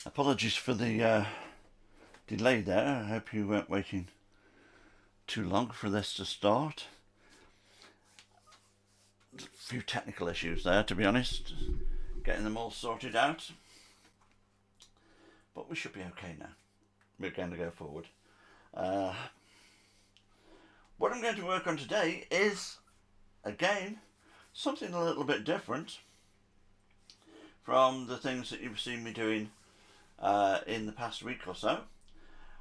Apologies for the delay there. I hope you weren't waiting too long for this to start. A few technical issues there, to be honest, getting them all sorted out. But we should be okay now. We're going to go forward. What I'm going to work on today is, again, something a little bit different from the things that you've seen me doing in the past week or so.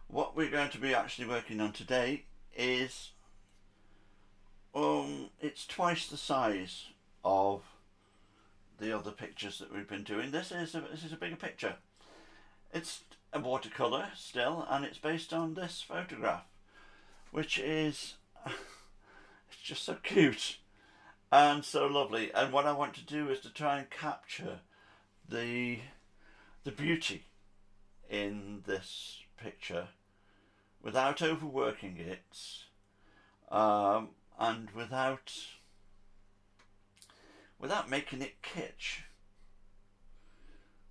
What we're going to be actually working on today is it's twice the size of the other pictures that we've been doing. This is a bigger picture. It's a watercolour still, and it's based on this photograph, which is it's just so cute and so lovely. And what I want to do is to try and capture the beauty in this picture without overworking it, and without making it kitsch,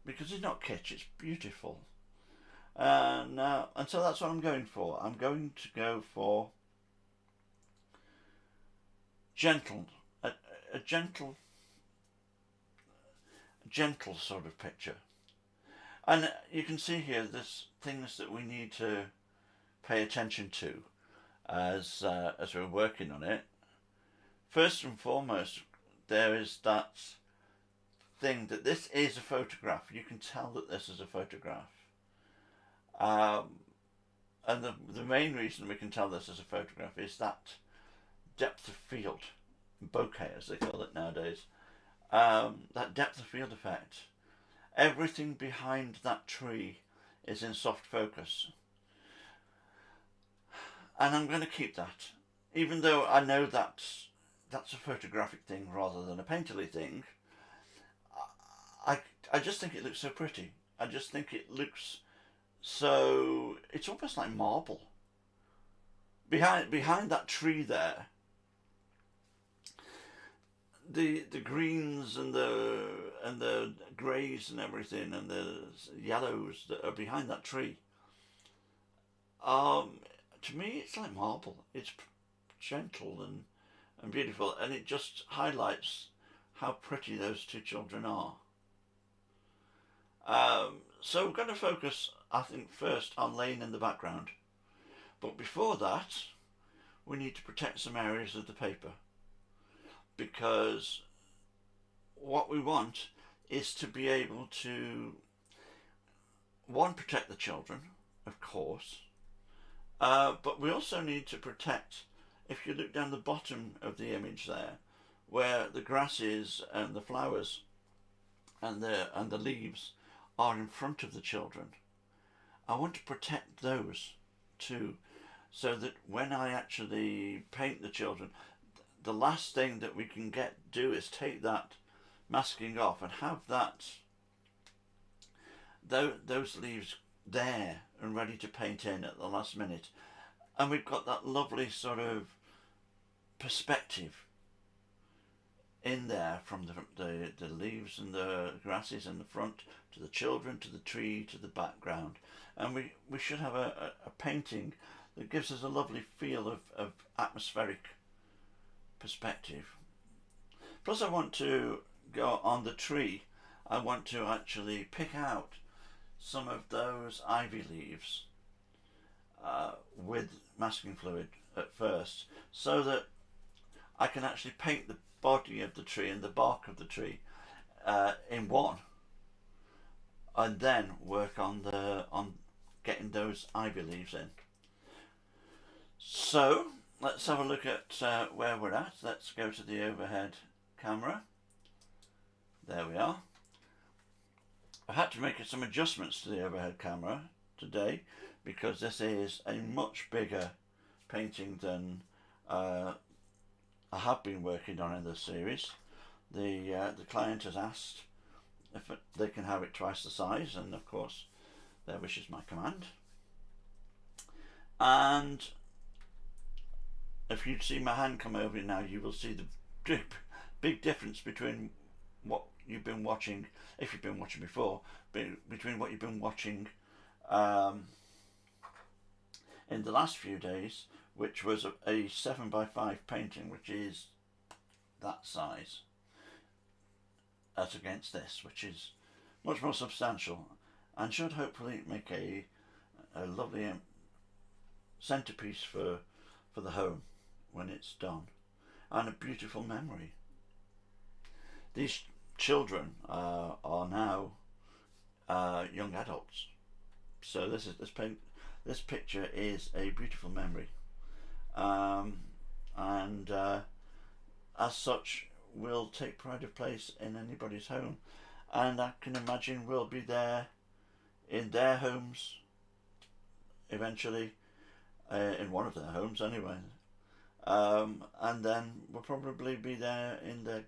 because it's not kitsch, it's beautiful. And so that's what I'm going for. I'm going to go for a gentle sort of picture. And you can see here there's things that we need to pay attention to as we're working on it. First and foremost, there is that thing that this is a photograph. You can tell that this is a photograph. And the main reason we can tell this is a photograph is that depth of field, bokeh as they call it nowadays, that depth of field effect. Everything behind that tree is in soft focus. And I'm going to keep that. Even though I know that's a photographic thing rather than a painterly thing, I just think it looks so pretty. I just think it looks so, it's almost like marble. Behind that tree there, the greens and the greys and everything and the yellows that are behind that tree, to me it's like marble. It's gentle and beautiful, and it just highlights how pretty those two children are. So we're going to focus, I think, first on laying in the background, but before that we need to protect some areas of the paper, because what we want is to be able to, one, protect the children, of course, but we also need to protect, if you look down the bottom of the image there, where the grasses and the flowers and the leaves are in front of the children, I want to protect those too, so that when I actually paint the children, the last thing that we can do is take that masking off and have those leaves there and ready to paint in at the last minute. And we've got that lovely sort of perspective in there, from the leaves and the grasses in the front to the children, to the tree, to the background. And we should have a painting that gives us a lovely feel of atmospheric perspective. Plus, I want to go on the tree. I want to actually pick out some of those ivy leaves with masking fluid at first, so that I can actually paint the body of the tree and the bark of the tree in one, and then work on getting those ivy leaves in. So let's have a look at where we're at. Let's go to the overhead camera. There we are. I had to make some adjustments to the overhead camera today, because this is a much bigger painting than I have been working on in this series. The client has asked if they can have it twice the size, and of course their wish is my command. And if you see my hand come over now, you will see the big difference between what you've been watching, if you've been watching before, between what you've been watching um, in the last few days, which was a 7x5 painting, which is that size, as against this, which is much more substantial and should hopefully make a lovely centerpiece for the home when it's done, and a beautiful memory. These children are now young adults, so this picture is a beautiful memory, and as such will take pride of place in anybody's home, and I can imagine we'll be there in their homes eventually, in one of their homes anyway, and then we'll probably be there in their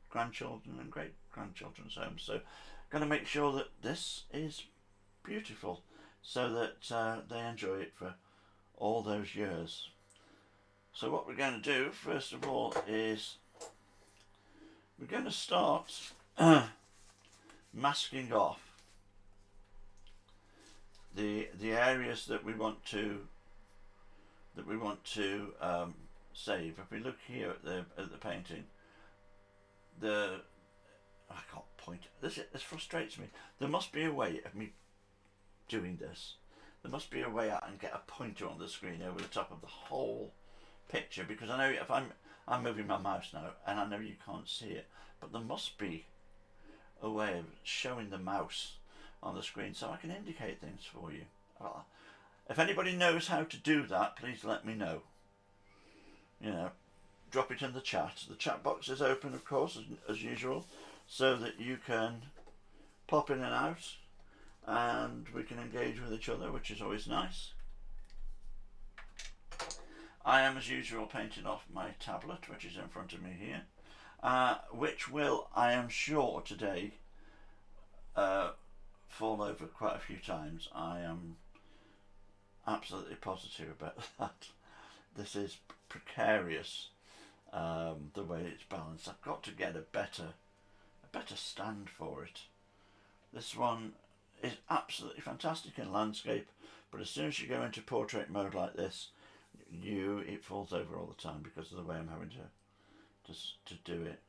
grandchildren and great grandchildren's homes. So going to make sure that this is beautiful so that they enjoy it for all those years. So what we're going to do first of all is we're going to start masking off the areas that we want to save. If we look here at the painting, I can't point. This frustrates me. There must be a way of me doing this. There must be a way I can get a pointer on the screen over the top of the whole picture, because I know if I'm moving my mouse now, and I know you can't see it, but there must be a way of showing the mouse on the screen so I can indicate things for you. Well, if anybody knows how to do that, please let me know. You know, drop it in the chat. The chat box is open, of course, as usual, so that you can pop in and out, and we can engage with each other, which is always nice. I am, as usual, painting off my tablet, which is in front of me here, which will, I am sure, today fall over quite a few times. I am absolutely positive about that. This is precarious, the way it's balanced. I've got to get a better stand for it. This one is absolutely fantastic in landscape, but as soon as you go into portrait mode like this, it falls over all the time because of the way I'm having to do it.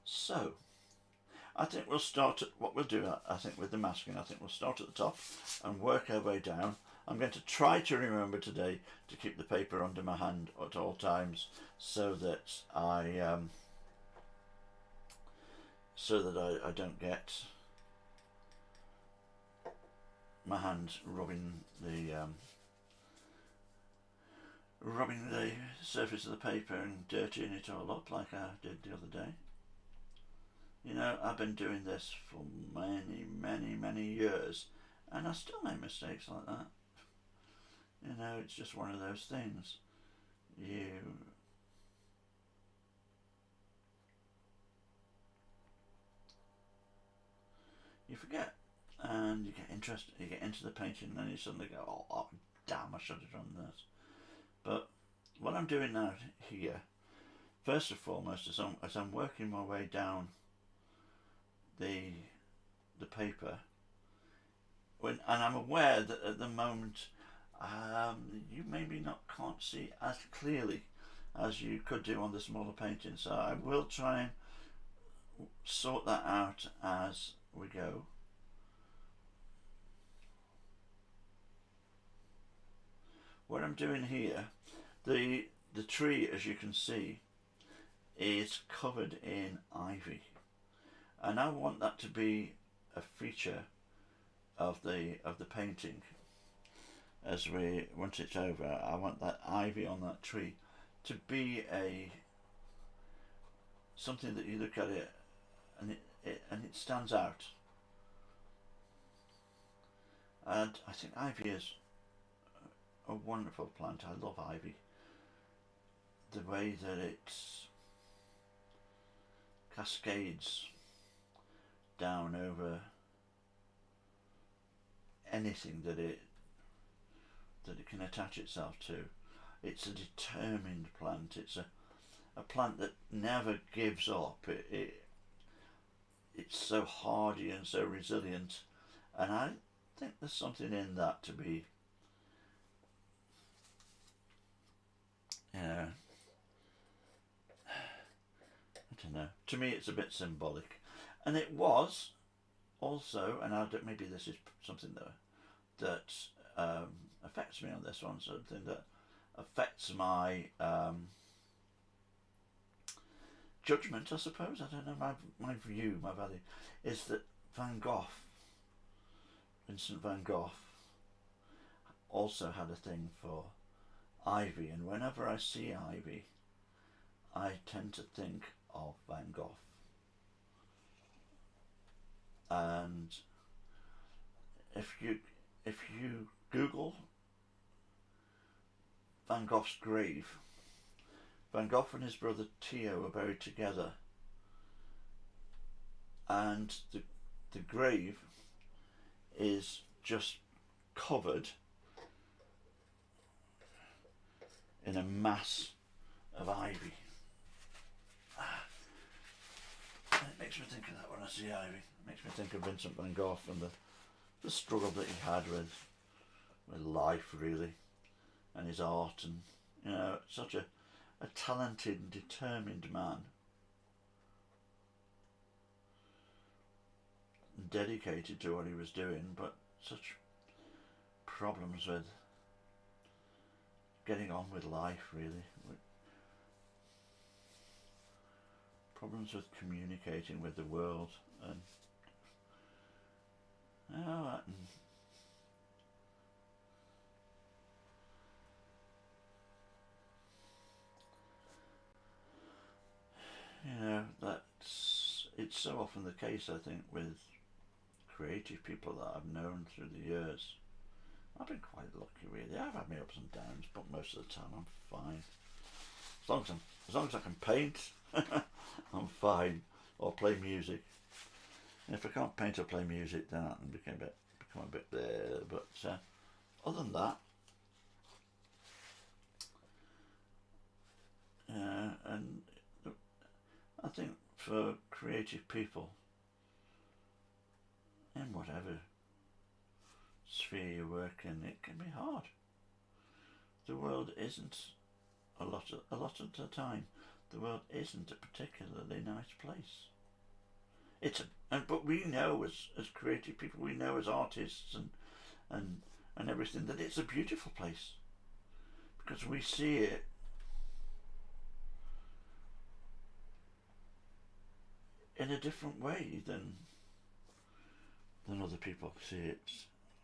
So I think we'll start at what we'll do. I think with the masking, I think we'll start at the top and work our way down. I'm going to try to remember today to keep the paper under my hand at all times, so that I don't get my hand rubbing the surface of the paper and dirtying it all up like I did the other day. You know, I've been doing this for many years, and I still make mistakes like that. You know, it's just one of those things. You forget, and you get interested, you get into the painting, and then you suddenly go, oh damn, I should have done this. But what I'm doing now here, first and foremost, as I'm working my way down the paper, and I'm aware that at the moment you maybe can't see as clearly as you could do on the smaller painting, so I will try and sort that out as we go. What I'm doing here, the tree, as you can see, is covered in ivy, and I want that to be a feature of the painting. Once it's over, I want that ivy on that tree to be something that you look at it and it stands out. And I think ivy is a wonderful plant. I love ivy. The way that it cascades down over anything that it can attach itself to. It's a determined plant. It's a plant that never gives up. it's so hardy and so resilient, and I think there's something in that to be, you know, I don't know. To me, it's a bit symbolic, and it was also, and I don't, maybe this is something that affects me on this one, something that affects my judgment, I suppose. I don't know, my view, my value, is that Van Gogh, Vincent van Gogh, also had a thing for ivy, and whenever I see ivy, I tend to think of Van Gogh. And if you Google Van Gogh's grave, Van Gogh and his brother Theo are buried together, and the grave is just covered in a mass of ivy. It makes me think of that when I see ivy. It makes me think of Vincent van Gogh and the struggle that he had with life, really, and his art, and such a talented and determined man, and dedicated to what he was doing, but such problems with getting on with life, really. Problems with communicating with the world, and it's so often the case, I think, with creative people that I've known through the years. I've been quite lucky, really. I've had my ups and downs, but most of the time I'm fine. As long as I can paint, I'm fine. Or play music. And if I can't paint or play music, then I can become a bit there. But other than that, and I think for creative people, in whatever sphere you work in, it can be hard. The world isn't a lot of the time. The world isn't a particularly nice place. But we know as creative people, we know as artists and everything, that it's a beautiful place, because we see it in a different way than other people see it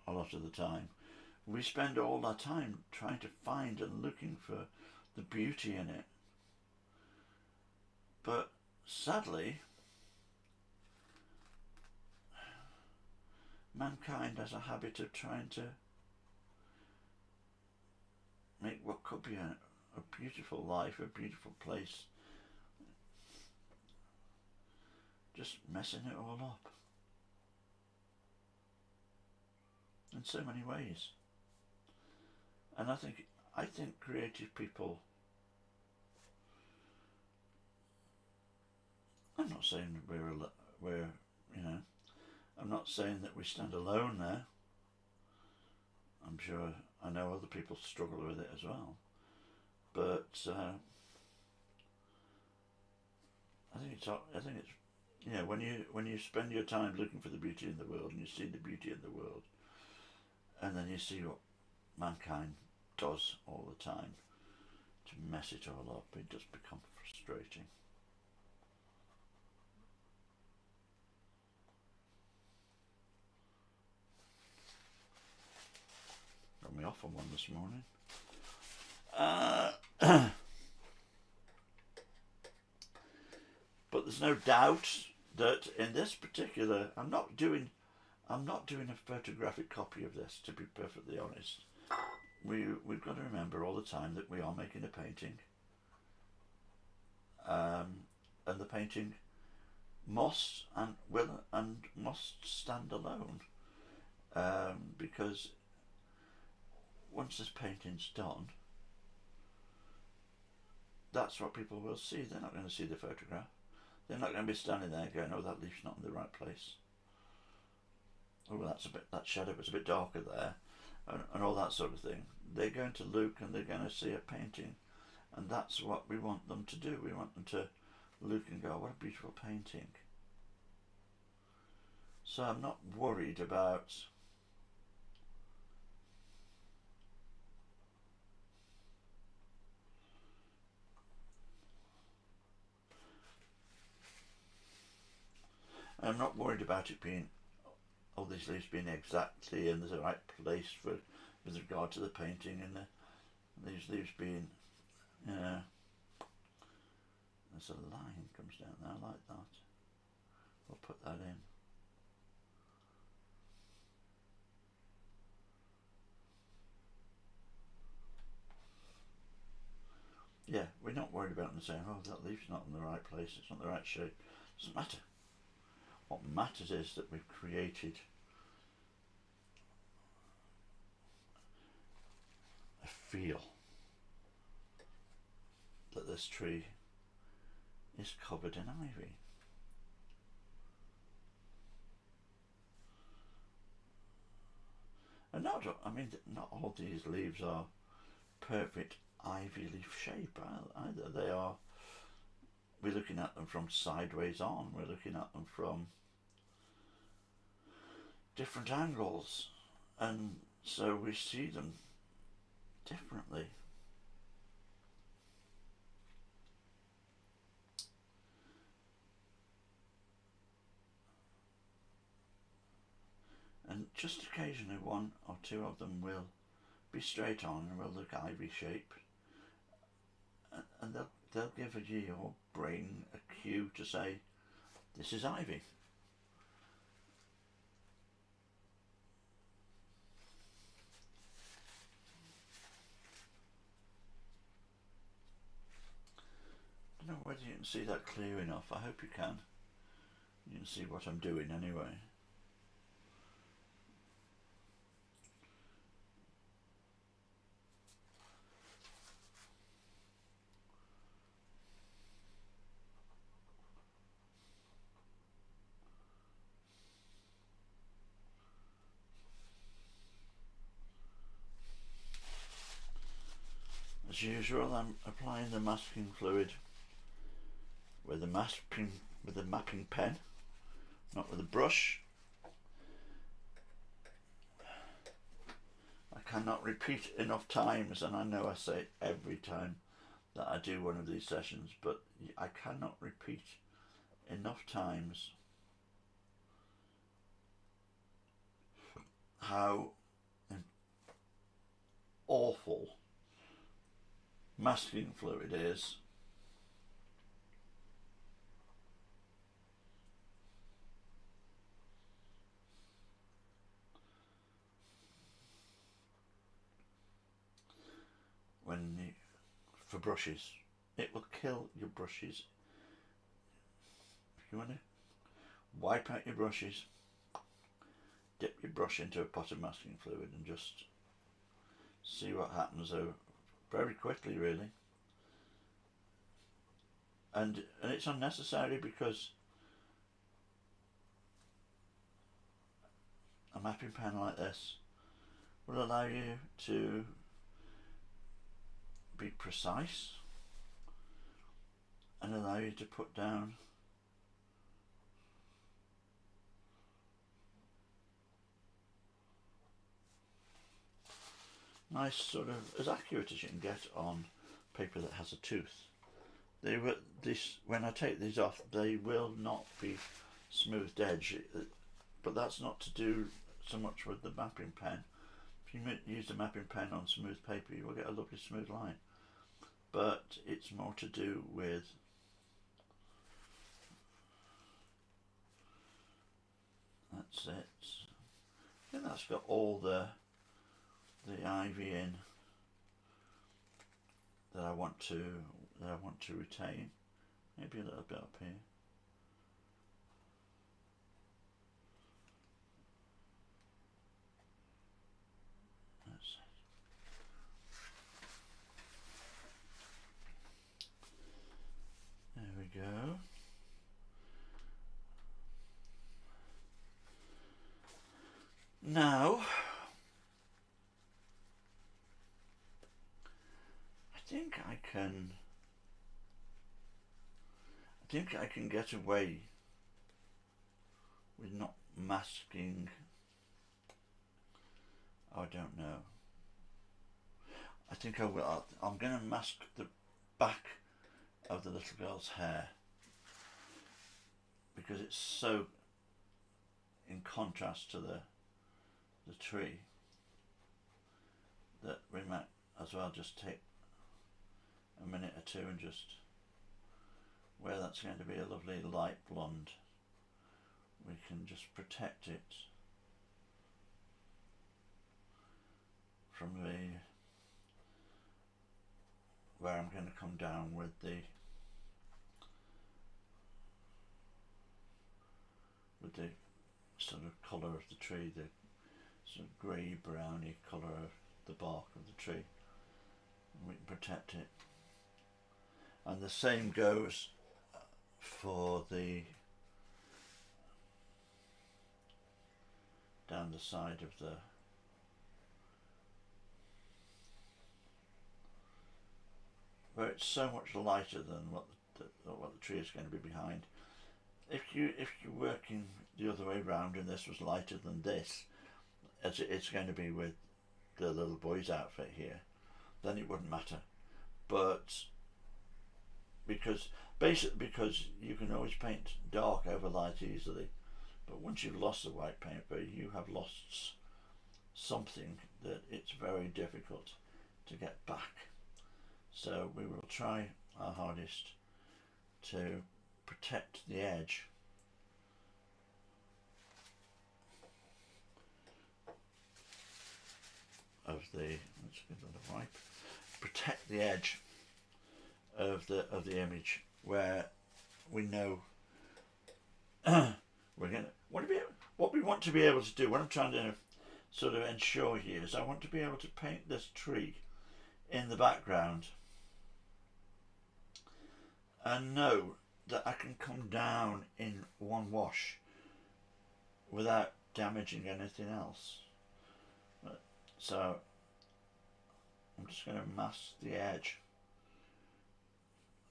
a lot of the time. We spend all our time trying to find and looking for the beauty in it. But sadly, mankind has a habit of trying to make what could be a beautiful life, a beautiful place, just messing it all up in so many ways. And I think creative people, I'm not saying we're I'm not saying that we stand alone there. I'm sure I know other people struggle with it as well. But I think it's when you spend your time looking for the beauty in the world, and you see the beauty in the world, and then you see what mankind does all the time to mess it all up, it does become frustrating. Got me off on one this morning. But there's no doubt that in this particular, I'm not doing a photographic copy of this, to be perfectly honest. We've got to remember all the time that we are making a painting, and the painting must stand alone, because once this painting's done, that's what people will see. They're not going to see the photograph. They're not going to be standing there going, oh, that leaf's not in the right place. Oh, that shadow was a bit darker there, and all that sort of thing. They're going to look and they're going to see a painting, and that's what we want them to do. We want them to look and go, what a beautiful painting. So I'm not worried about it being, all these leaves being exactly in the right place for with regard to the painting, and these leaves being, there's a line comes down there, I like that. We'll put that in. Yeah, we're not worried about them saying, oh, that leaf's not in the right place, it's not the right shape. It doesn't matter. What matters is that we've created a feel that this tree is covered in ivy. And not all these leaves are perfect ivy leaf shape either. They are, we're looking at them from sideways on, we're looking at them from different angles, and so we see them differently. And just occasionally one or two of them will be straight on and will look ivy shaped, and they'll give your brain a cue to say, this is ivy. I don't know whether you can see that clear enough. I hope you can. You can see what I'm doing anyway. As usual, I'm applying the masking fluid with the mapping pen, not with a brush. I cannot repeat enough times, and I know I say it every time that I do one of these sessions, but I cannot repeat enough times how awful masking fluid is. For brushes, it will kill your brushes. If you want to wipe out your brushes, dip your brush into a pot of masking fluid and just see what happens very quickly, really. And it's unnecessary, because a mapping pen like this will allow you to be precise and allow you to put down nice, sort of as accurate as you can get on paper that has a tooth. When I take these off, they will not be smoothed edge, but that's not to do so much with the mapping pen. If you use the mapping pen on smooth paper, you will get a lovely smooth line, but it's more to do with that's it. I think that's got all the ivy in that I want to retain. Maybe a little bit up here. That's it. There we go. So I think I can get away with not masking. I don't know. I think I will. I'm going to mask the back of the little girl's hair because it's so in contrast to the tree that we might as well just take a minute or two and just, where that's going to be a lovely light blonde, we can just protect it from where I'm going to come down with the sort of colour of the tree, the sort of grey browny colour of the bark of the tree, and we can protect it. And the same goes for the down the side of the where it's so much lighter than what the tree is going to be behind. If you're working the other way round and this was lighter than this, as it's going to be with the little boy's outfit here, then it wouldn't matter. But because you can always paint dark over light easily, but once you've lost the white paper, you have lost something that it's very difficult to get back. So we will try our hardest to protect the edge of the, let's give that a wipe, protect the edge of the image where we know we're going to, what we want to be able to do, what I'm trying to sort of ensure here is I want to be able to paint this tree in the background and know that I can come down in one wash without damaging anything else. So I'm just going to mask the edge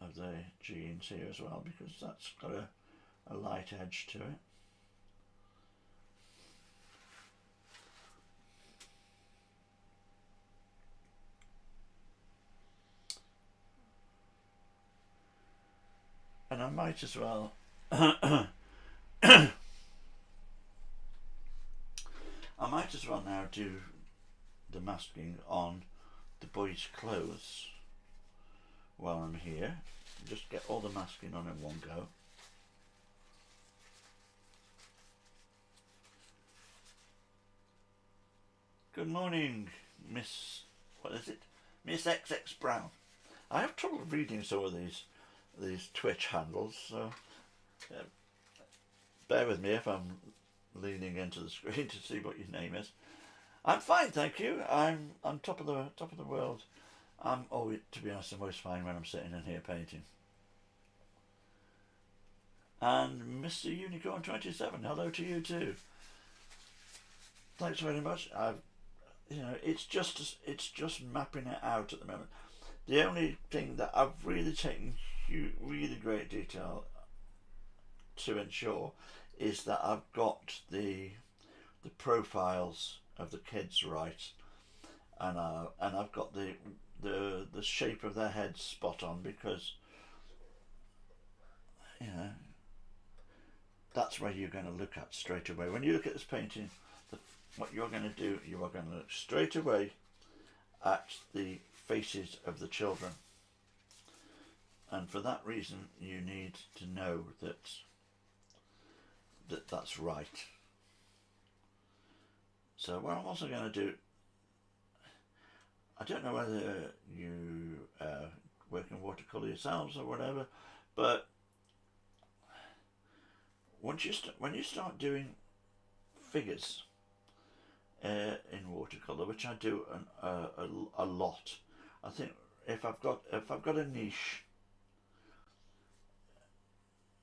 of the jeans here as well, because that's got a light edge to it. And I might as well I might as well now do the masking on the boy's clothes while I'm here. Just get all the masking on in one go. Good morning, Miss, what is it? Miss XX Brown. I have trouble reading some of these Twitch handles, so bear with me if I'm leaning into the screen to see what your name is. I'm fine, thank you. I'm on top of the world. I'm always, to be honest, I'm always fine when I'm sitting in here painting. And Mr. Unicorn 27, hello to you too. Thanks very much. It's just mapping it out at the moment. The only thing that I've really taken really great detail to ensure is that I've got the profiles of the kids right, and I've got the shape of their heads spot on, because that's where you're going to look at straight away. When you look at this painting, what you're going to do, you are going to look straight away at the faces of the children, and for that reason you need to know that's right. So what I'm also going to do, I don't know whether you work in watercolour yourselves or whatever, but when you start doing figures in watercolour, which I do a lot, I think if I've got a niche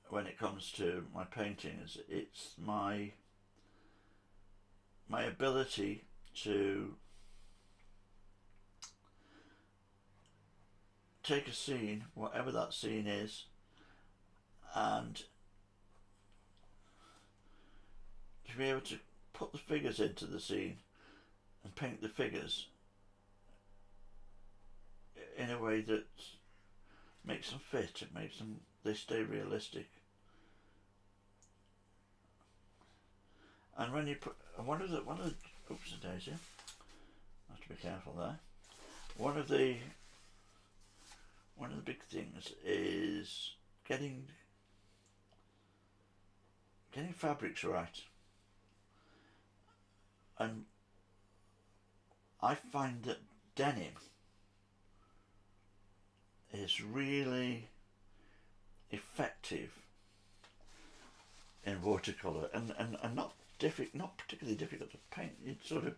when it comes to my paintings, it's my my ability to take a scene, whatever that scene is, and to be able to put the figures into the scene and paint the figures in a way that makes them fit, it makes them, they stay realistic. And when you put one of the oops a daisy, I have to be careful there. One of the big things is getting fabrics right. And I find that denim is really effective in watercolour and not particularly difficult to paint. It's sort of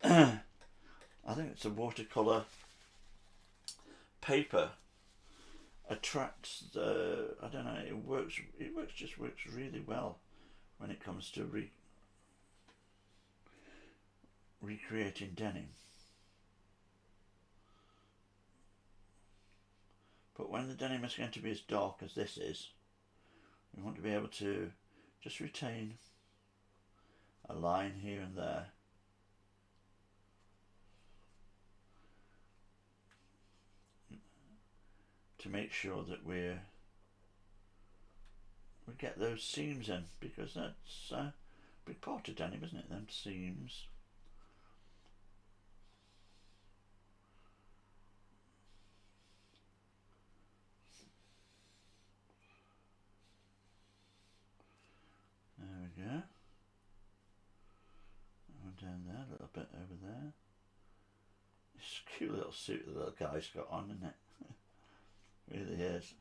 I think it's a watercolour paper attracts the, I don't know, it works really well when it comes to recreating denim. But when the denim is going to be as dark as this is, we want to be able to just retain a line here and there. To make sure that we get those seams in, because that's a big part of denim, isn't it? Them seams. There we go. And down there, a little bit over there. It's a cute little suit the little guy's got on, isn't it? Really is.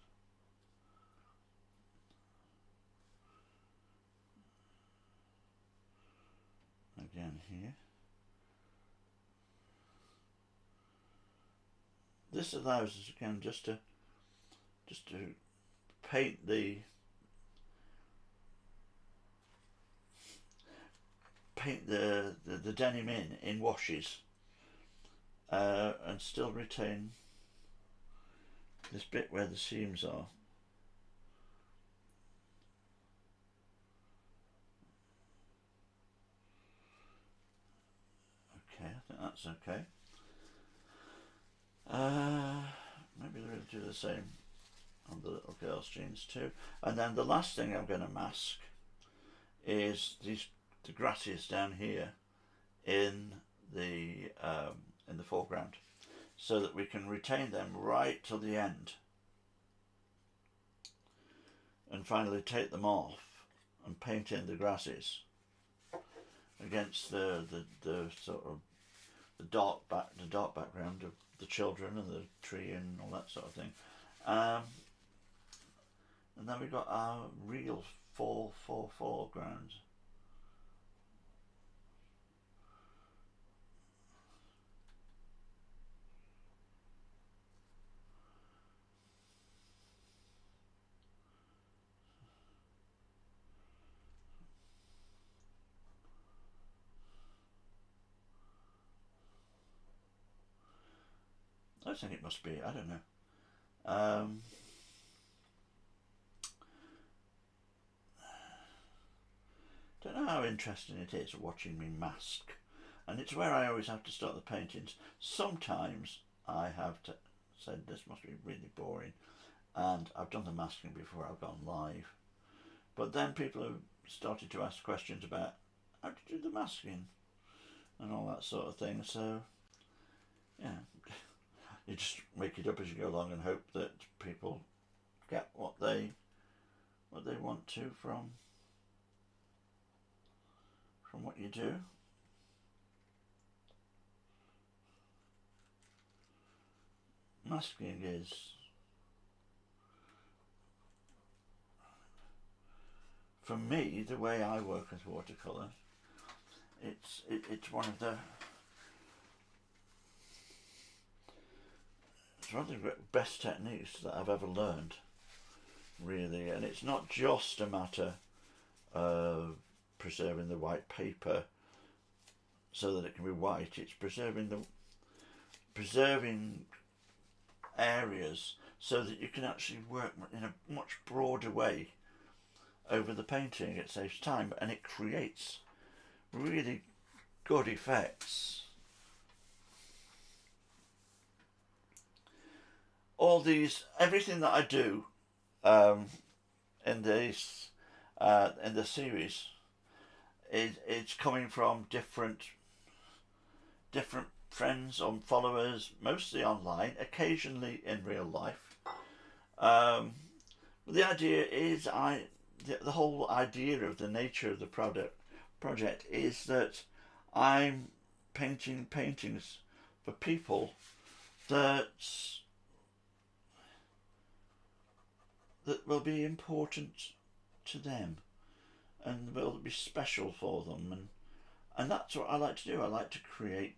Again here. This allows us again just to paint the denim in washes and still retain this bit where the seams are. Okay, I think that's okay. Maybe we'll do the same on the little girl's jeans too. And then the last thing I'm going to mask is the grasses down here in the foreground, so that we can retain them right till the end, and finally take them off and paint in the grasses against the sort of the dark background of the children and the tree and all that sort of thing. And then we've got our real foreground. I think it must be, I don't know. Don't know how interesting it is watching me mask, and it's where I always have to start the paintings. Sometimes I have to said this must be really boring, and I've done the masking before I've gone live, but then people have started to ask questions about how to do the masking and all that sort of thing. So yeah, you just make it up as you go along and hope that people get what they want to from what you do. Masking is for me the way I work with watercolour. It's one of the best techniques that I've ever learned, really. And it's not just a matter of preserving the white paper so that it can be white. It's preserving areas so that you can actually work in a much broader way over the painting. It saves time and it creates really good effects. Everything that I do in this series it's coming from different friends or followers, mostly online, occasionally in real life. But the idea is the whole idea of the nature of the project is that I'm painting paintings for people that will be important to them and will be special for them, and that's what I like to do. I like to create,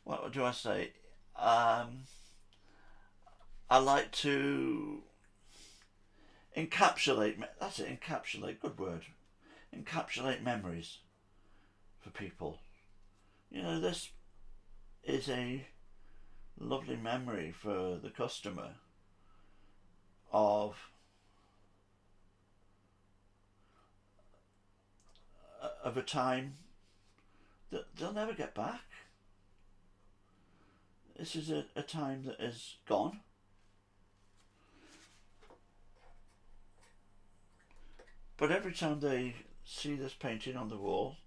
what do I say, I like to encapsulate, that's it, encapsulate, good word, encapsulate memories for people. You know, this is a lovely memory for the customer of a time that they'll never get back. This is a time that is gone. But every time they see this painting on the wall,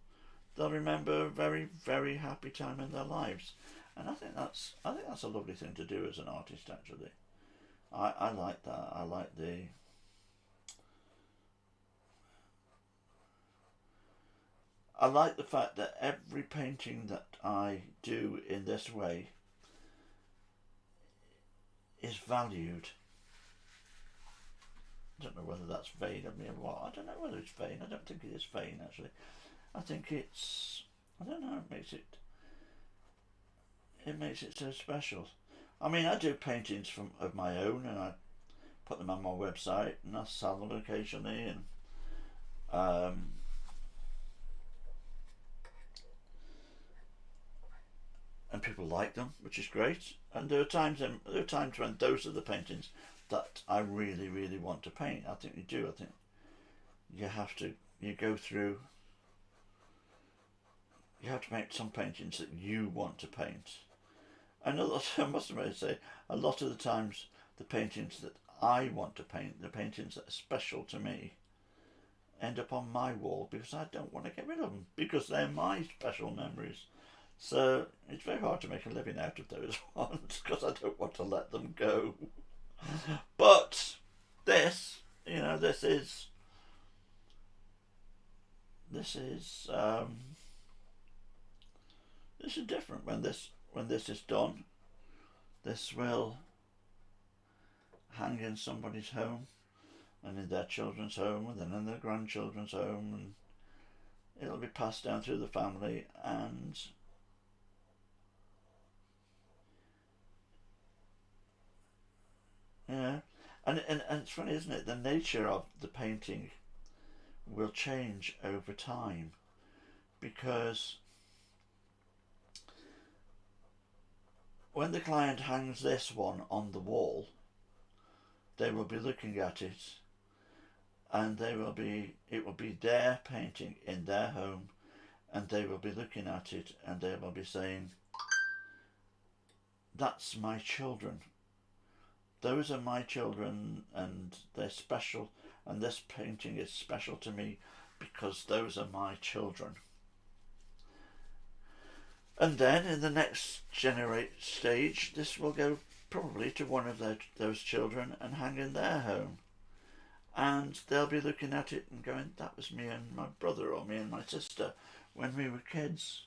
they'll remember a very, very happy time in their lives. And I think that's a lovely thing to do as an artist, actually. I like that. I like the fact that every painting that I do in this way is valued. I don't know whether that's vain of me or what. I don't know whether it's vain. I don't think it is vain, actually. I think it's, I don't know, it makes it so special. I mean, I do paintings of my own, and I put them on my website, and I sell them occasionally, and people like them, which is great. And there are times when those are the paintings that I really, really want to paint. I think you do. I think you have to make some paintings that you want to paint. And I must say, a lot of the times the paintings that I want to paint, the paintings that are special to me, end up on my wall because I don't want to get rid of them, because they're my special memories. So it's very hard to make a living out of those ones because I don't want to let them go. But this is different. When this is done, this will hang in somebody's home, and in their children's home, and then in their grandchildren's home, and it'll be passed down through the family. And yeah, and it's funny, isn't it? The nature of the painting will change over time, because when the client hangs this one on the wall, they will be looking at it, and it will be their painting in their home, and they will be looking at it, and they will be saying, that's my children. Those are my children, and they're special, and this painting is special to me because those are my children. And then in the next stage, this will go probably to one of those children and hang in their home. And they'll be looking at it and going, that was me and my brother, or me and my sister when we were kids.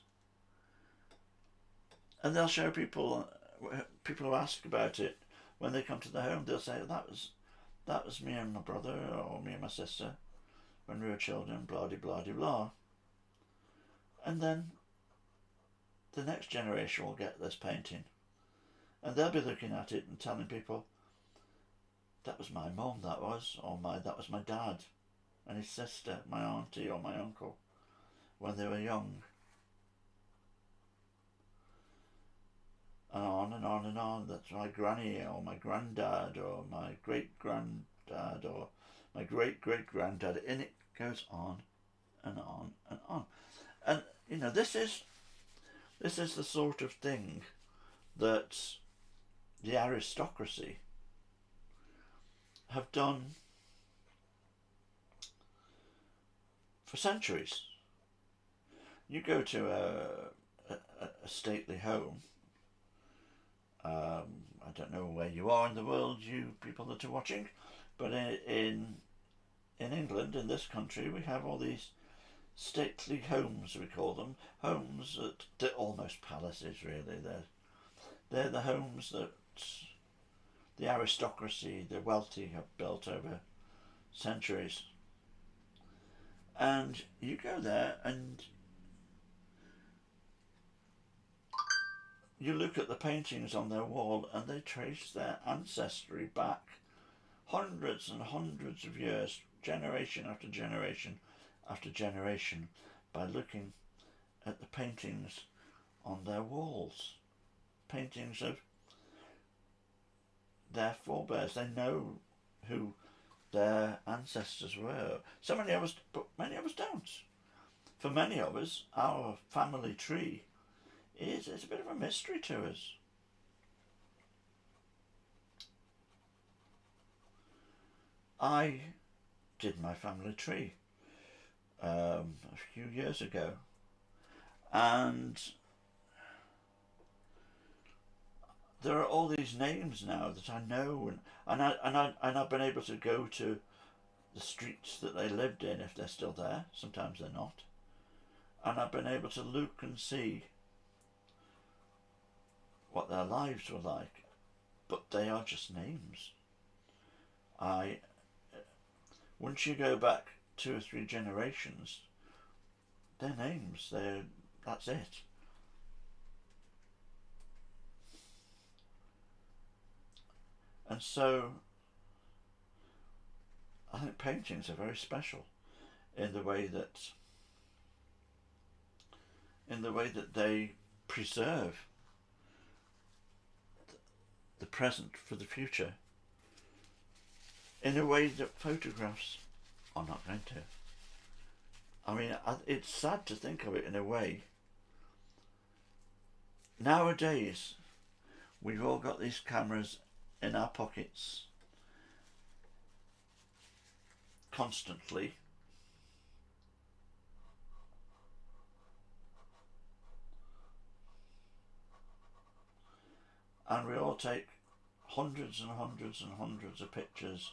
And they'll show people who ask about it, when they come to the home, they'll say, that was me and my brother, or me and my sister when we were children, blah de blah de blah. And then the next generation will get this painting, and they'll be looking at it and telling people, that was my mum, that was my dad and his sister, my auntie or my uncle. when they were young. And on and on and on. That's my granny or my granddad or my great granddad or my great great granddad. And it goes on and on and on. And you know, this is the sort of thing that the aristocracy have done for centuries. You go to a stately home. I don't know where you are in the world, you people that are watching, but in England, in this country, we have all these stately homes, we call them, homes that they're almost palaces, really. They're the homes that the aristocracy, the wealthy, have built over centuries. And you go there and you look at the paintings on their wall and they trace their ancestry back hundreds and hundreds of years, generation after generation after generation, by looking at the paintings on their walls. Paintings of their forebears. They know who their ancestors were. So many of us, but many of us don't. For many of us, our family tree is a bit of a mystery to us. I did my family tree a few years ago, and there are all these names now that I know, and I've been able to go to the streets that they lived in, if they're still there. Sometimes they're not, and I've been able to look and see what their lives were like, but they are just names. Once you go back 2 or 3 generations, they're names. That's it. And so I think paintings are very special in the way that they preserve the present for the future in a way that photographs are not going to. I mean, it's sad to think of it in a way. Nowadays, we've all got these cameras in our pockets constantly. And we all take hundreds and hundreds and hundreds of pictures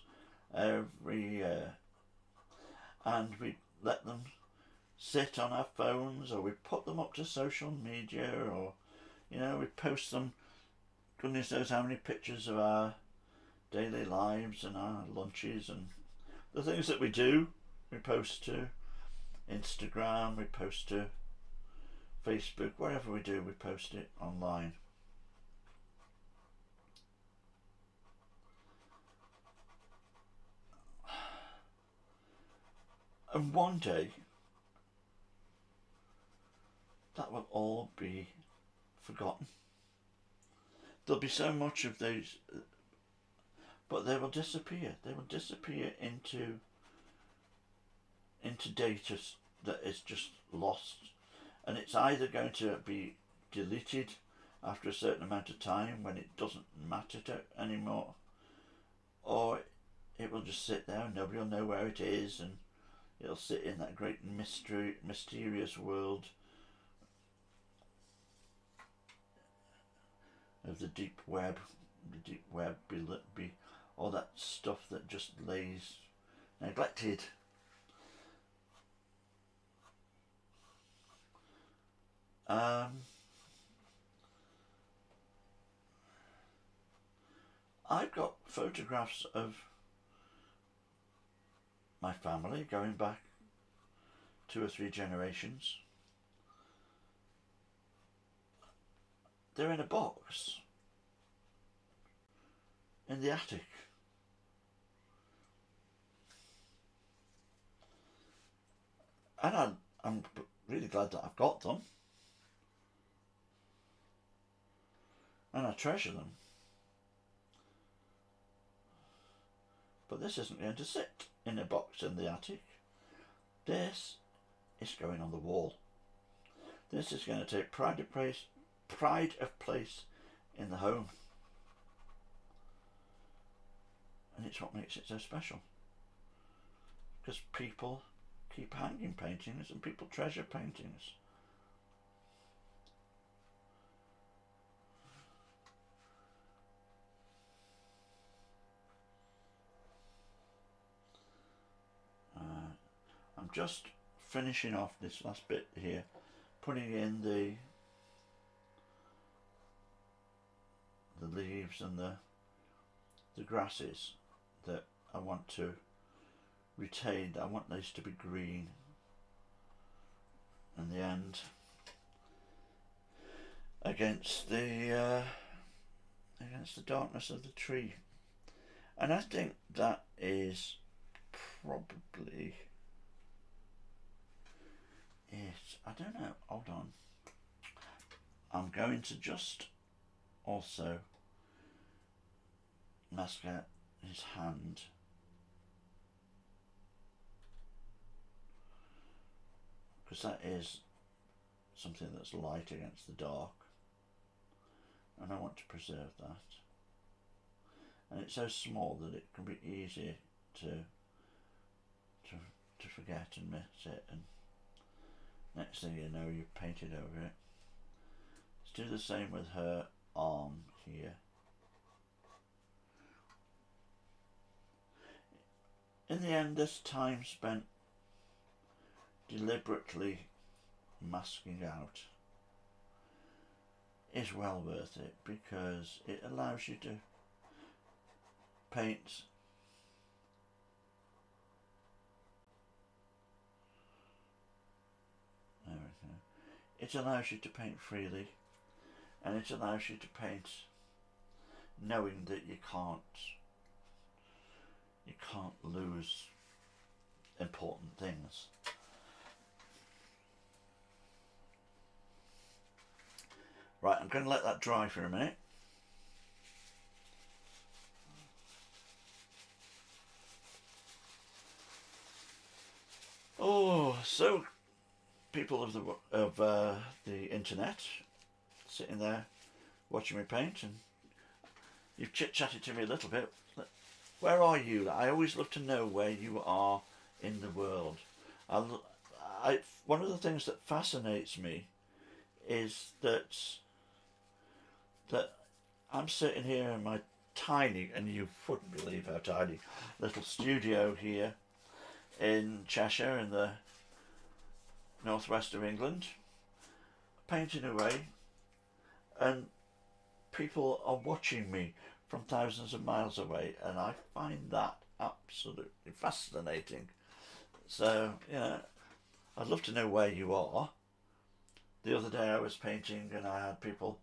every year, and we let them sit on our phones, or we put them up to social media, or we post them. Goodness knows how many pictures of our daily lives and our lunches and the things that we do. We post to Instagram, we post to Facebook, wherever we do, we post it online. And one day, that will all be forgotten. There'll be so much of those, but they will disappear. They will disappear into data that is just lost. And it's either going to be deleted after a certain amount of time when it doesn't matter anymore, or it will just sit there and nobody will know where it is, and it'll sit in that great mysterious world of the deep web. The deep web be all that stuff that just lays neglected. I've got photographs of my family going back 2 or 3 generations. They're in a box in the attic. And I'm really glad that I've got them, and I treasure them. But this isn't going to sit in a box in the attic. This is going on the wall. This is going to take pride of place in the home. And it's what makes it so special. Because people keep hanging paintings and people treasure paintings. I'm just finishing off this last bit here, putting in the leaves and the grasses that I want to retain. I want these to be green in the end against the darkness of the tree. And I think that is probably it. I don't know. Hold on. I'm going to just also mask out his hand. Because that is something that's light against the dark. And I want to preserve that. And it's so small that it can be easy to forget and miss it, and next thing you know you've painted over it. Let's do the same with her arm here. In the end, this time spent deliberately masking out is well worth it, because it allows you to paint everything. It allows you to paint freely, and it allows you to paint knowing that you can't lose important things. Right, I'm going to let that dry for a minute. Oh, so people of the internet sitting there watching me paint, and you've chit-chatted to me a little bit. Where are you? I always love to know where you are in the world. One of the things that fascinates me is that I'm sitting here in my tiny, and you wouldn't believe how tiny, little studio here in Cheshire in the northwest of England, painting away, and people are watching me from thousands of miles away, and I find that absolutely fascinating. So, I'd love to know where you are. The other day I was painting and I had people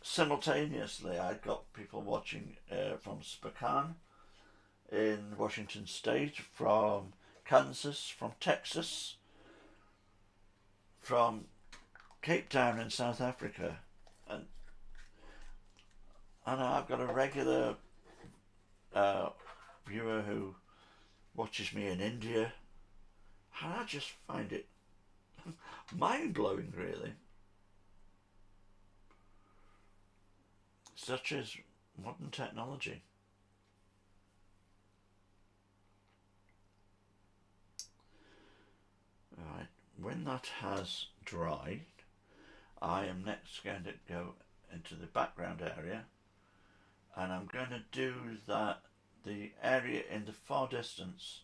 simultaneously. I got people watching from Spokane in Washington State, from Kansas, from Texas, from Cape Town in South Africa, and I've got a regular viewer who watches me in India, and I just find it mind-blowing, really. Such as modern technology. Right, when that has dried, I am next going to go into the background area, and I'm going to do the area in the far distance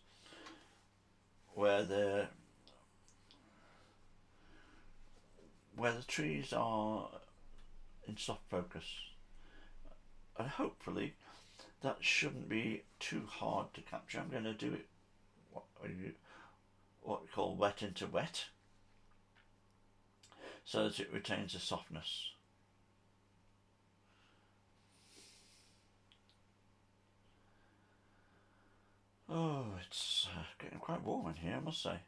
where the trees are in soft focus, and hopefully that shouldn't be too hard to capture. I'm going to do it what we call wet into wet, so that it retains a softness. Oh, it's getting quite warm in here, I must say.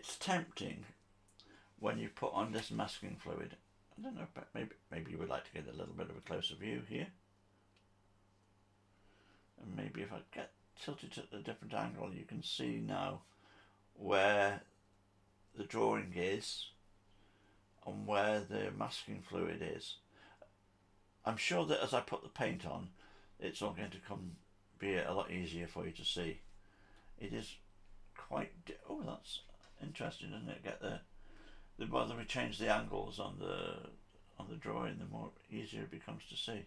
it's tempting when you put on this masking fluid. I don't know, but maybe you would like to get a little bit of a closer view here. And maybe if I get tilted at a different angle, you can see now where the drawing is and where the masking fluid is. I'm sure that as I put the paint on, it's all going to be a lot easier for you to see. It is quite... oh, that's interesting, isn't it? Get the more we change the angles on the drawing, the more easier it becomes to see.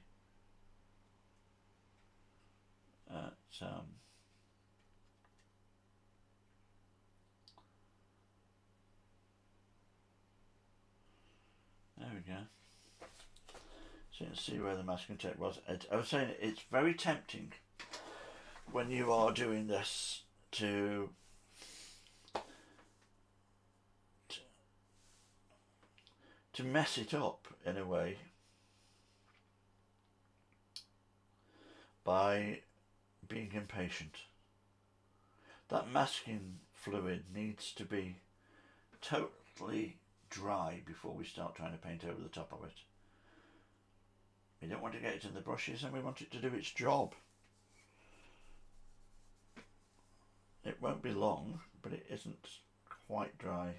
There we go. So you can see where the masking tape was. I was saying it's very tempting when you are doing this to mess it up in a way by being impatient. That masking fluid needs to be totally dry before we start trying to paint over the top of it. We don't want to get it in the brushes, and we want it to do its job. It won't be long, but it isn't quite dry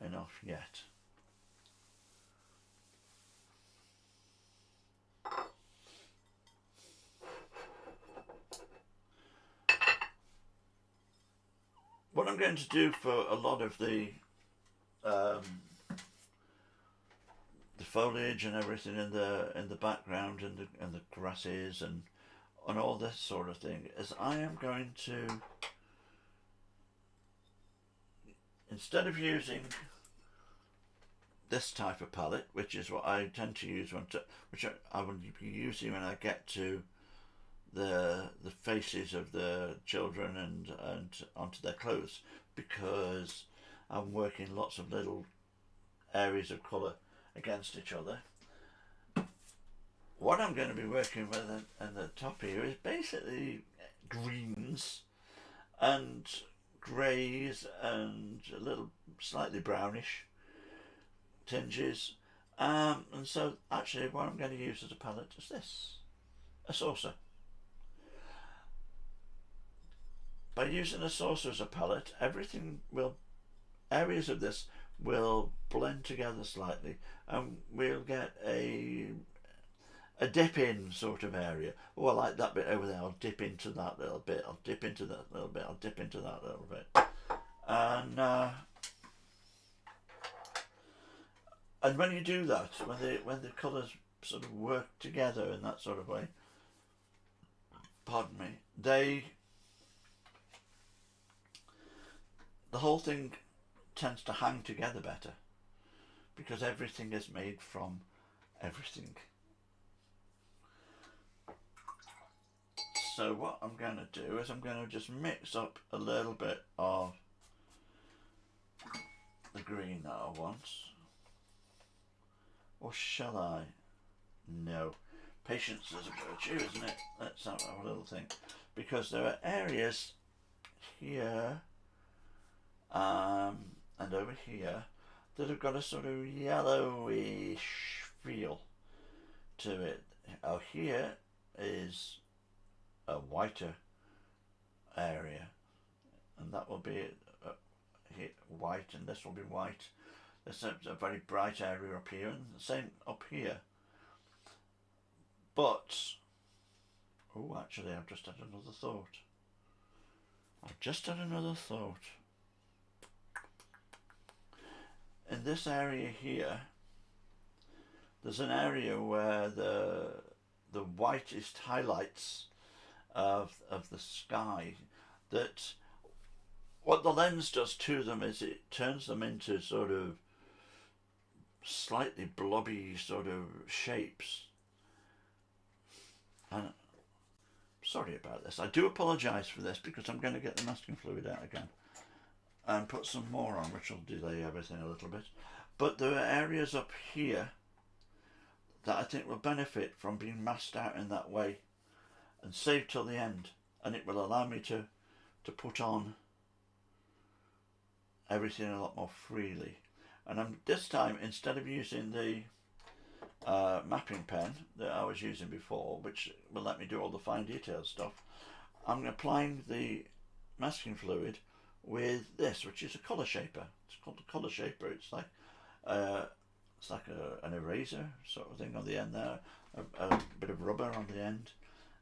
enough yet. What I'm going to do for a lot of the foliage and everything in the background and the grasses and all this sort of thing is I am going to, instead of using this type of palette, which is what I tend to use which I will be using when I get to the faces of the children and onto their clothes, because I'm working lots of little areas of colour against each other. What I'm going to be working with in the top here is basically greens and greys and a little slightly brownish tinges, and so actually what I'm going to use as a palette is this, a saucer. By using a saucer as a palette, areas of this will blend together slightly, and we'll get a dip in sort of area. Oh, I like that bit over there, I'll dip into that little bit, I'll dip into that little bit, I'll dip into that little bit. And when you do that, when the colours sort of work together in that sort of way, pardon me, the whole thing tends to hang together better, because everything is made from everything. So what I'm going to do is I'm going to just mix up a little bit of the green that I want. Or shall I? No. Patience is a virtue, isn't it? Let's have a little think. Because there are areas here and over here that have got a sort of yellowish feel to it. Oh, here is a whiter area, and that will be white, and this will be white. There's a very bright area up here, and the same up here. But, oh, actually, I've just had another thought. In this area here, there's an area where the whitest highlights of the sky, that what the lens does to them is it turns them into sort of slightly blobby sort of shapes. And sorry about this, I do apologise for this, because I'm going to get the masking fluid out again and put some more on, which will delay everything a little bit. But there are areas up here that I think will benefit from being masked out in that way and saved till the end, and it will allow me to put on everything a lot more freely. And this time, instead of using the mapping pen that I was using before, which will let me do all the fine detail stuff, I'm applying the masking fluid with this, which is a colour shaper. It's called a colour shaper. It's like an eraser sort of thing on the end there, a bit of rubber on the end,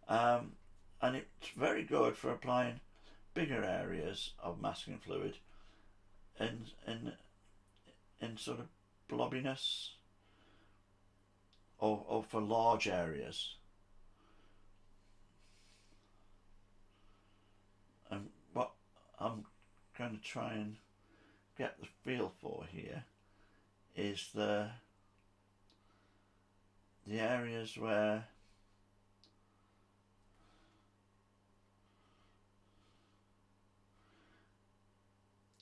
and it's very good for applying bigger areas of masking fluid in sort of blobbiness, or for large areas. And what I'm going to try and get the feel for here is the areas where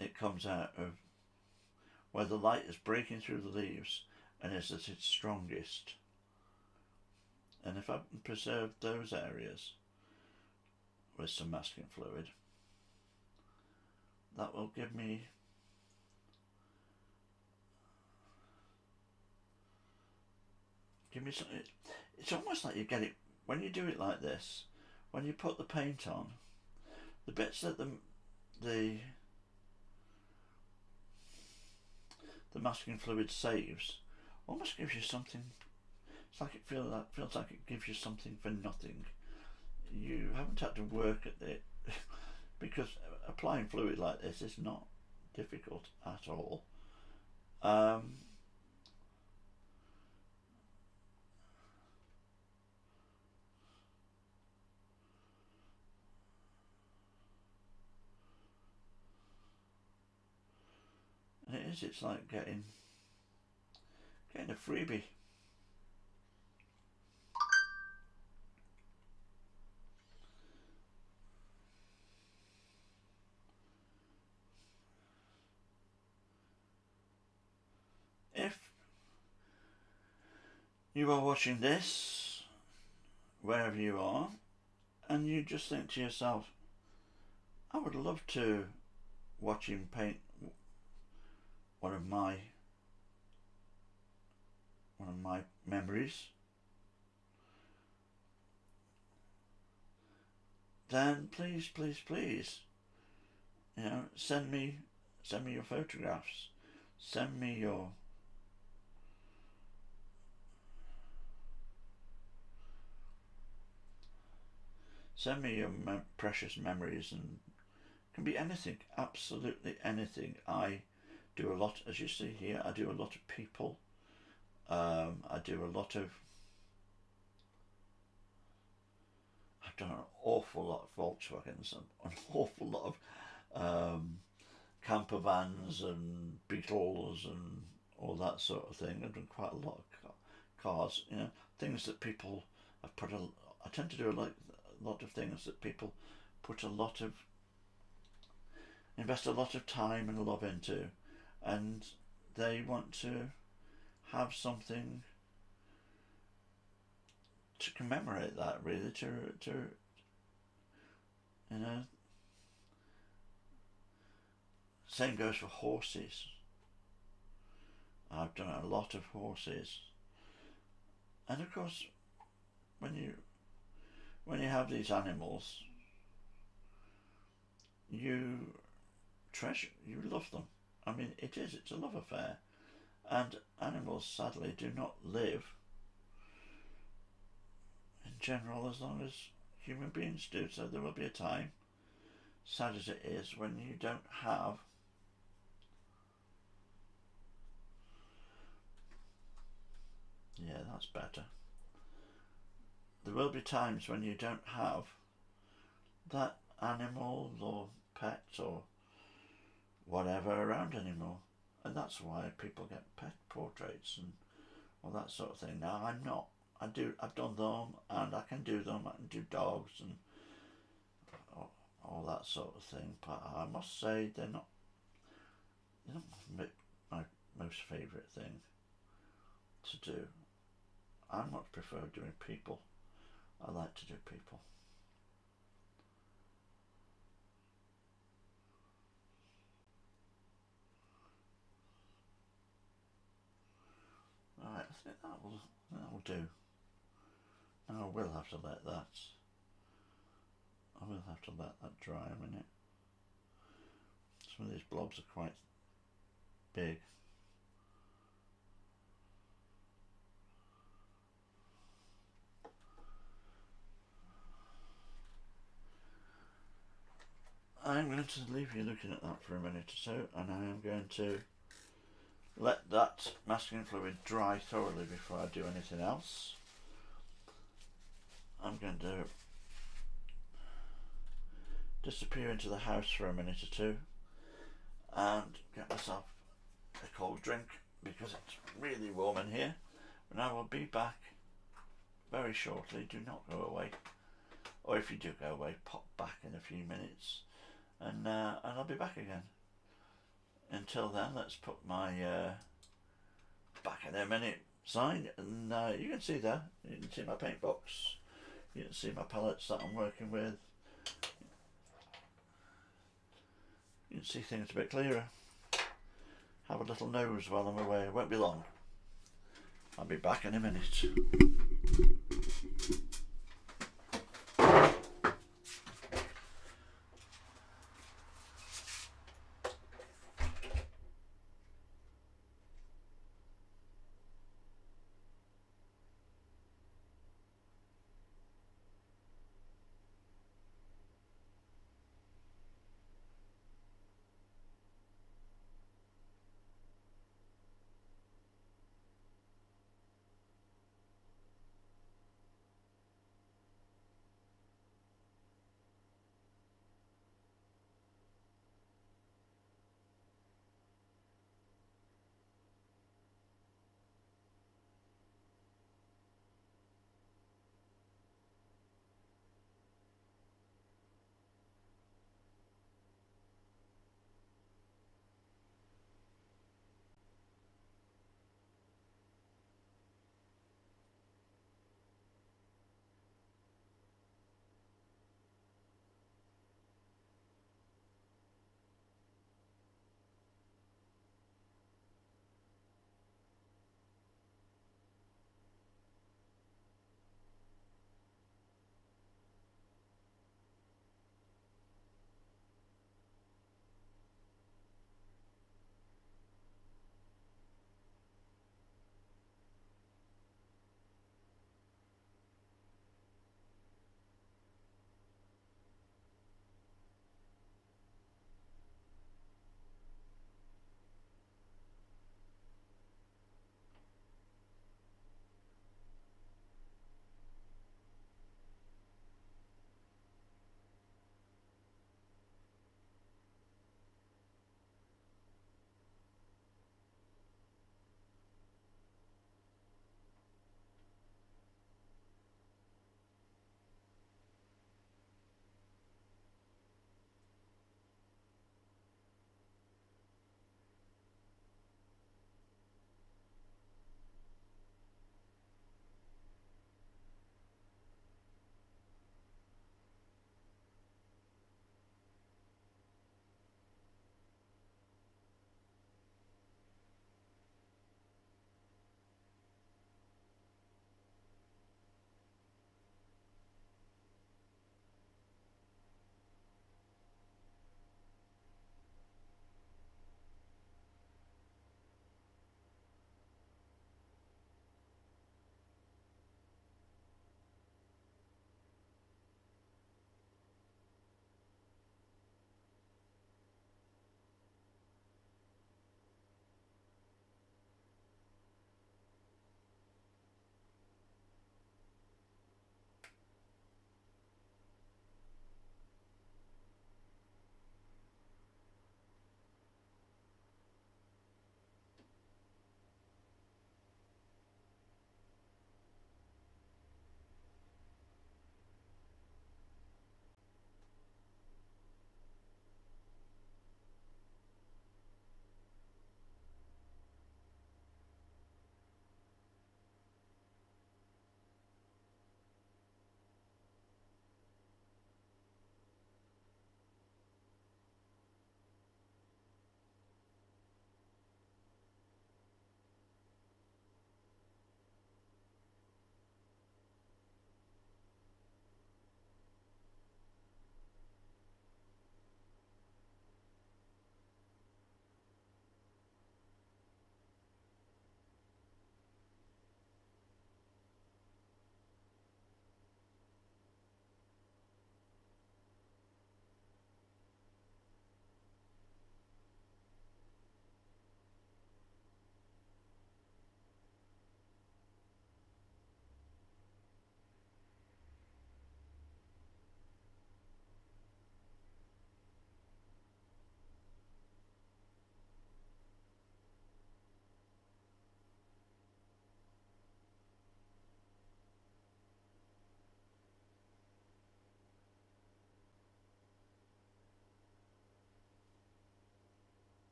it comes out of, where the light is breaking through the leaves and is at its strongest. And if I can preserve those areas with some masking fluid, that will give me something. It's almost like you get it when you do it like this. When you put the paint on, the bits that the masking fluid saves almost gives you something. It's like feels like it gives you something for nothing. You haven't had to work at it because applying fluid like this is not difficult at all. And it's like getting a freebie. If you are watching this, wherever you are, and you just think to yourself, I would love to watch him paint one of my memories, then please, send me your photographs, send me your precious memories, and it can be anything, absolutely anything. I do a lot, as you see here, I do a lot of people. I do a lot of, I've done an awful lot of Volkswagens, an awful lot of camper vans and Beetles and all that sort of thing. I've done quite a lot of cars, things that people have I tend to do a lot of things that people invest a lot of time and love into, and they want to have something to commemorate that, really, to same goes for horses. I've done a lot of horses, and of course when you have these animals, you love them. I mean, it's a love affair, and animals sadly do not live in general as long as human beings do. So there will be a time, sad as it is, when you don't have that's better. There will be times when you don't have that animal or pet or whatever around anymore, and that's why people get pet portraits and all that sort of thing. Now I'm not. I've done them, and I can do them. I can do dogs and all that sort of thing. But I must say they're not my most favourite thing to do. I much prefer doing people. I like to do people. I think that'll do. Now I will have to let that. I will have to let that dry a minute. Some of these blobs are quite big. I'm going to leave you looking at that for a minute or so, and I am going to let that masking fluid dry thoroughly before I do anything else. I'm going to disappear into the house for a minute or two and get myself a cold drink because it's really warm in here, and I will be back very shortly. Do not go away, or if you do go away, pop back in a few minutes, and I'll be back again. Until then, let's put my back in a minute sign, and you can see there, you can see my paint box, you can see my palettes that I'm working with, you can see things a bit clearer. Have a little nose while I'm away, it won't be long. I'll be back in a minute.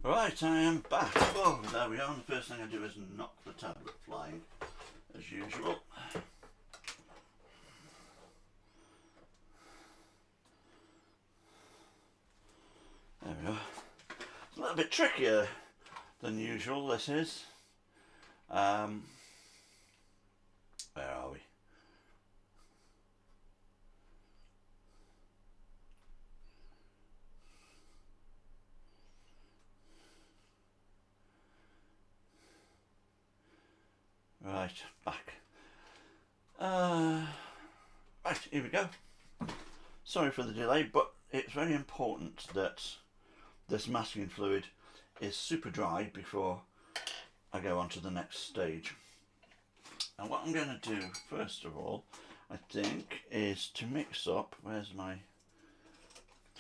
Right, I am back. Oh, there we are. And the first thing I do is knock the tablet flying, as usual. There we are. It's a little bit trickier than usual, this is. Where are we? Right, back. Right, here we go. Sorry for the delay, but it's very important that this masking fluid is super dry before I go on to the next stage. And what I'm going to do first of all, I think, is to mix up, where's my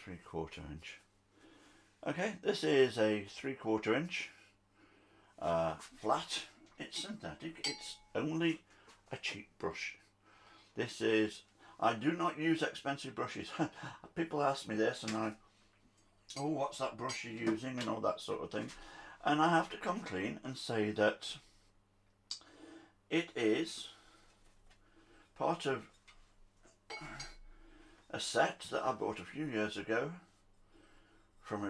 3/4 inch? Okay, this is a 3/4 inch flat. It's synthetic, it's only a cheap brush. This is, I do not use expensive brushes. People ask me this and oh, what's that brush you're using and all that sort of thing. And I have to come clean and say that it is part of a set that I bought a few years ago from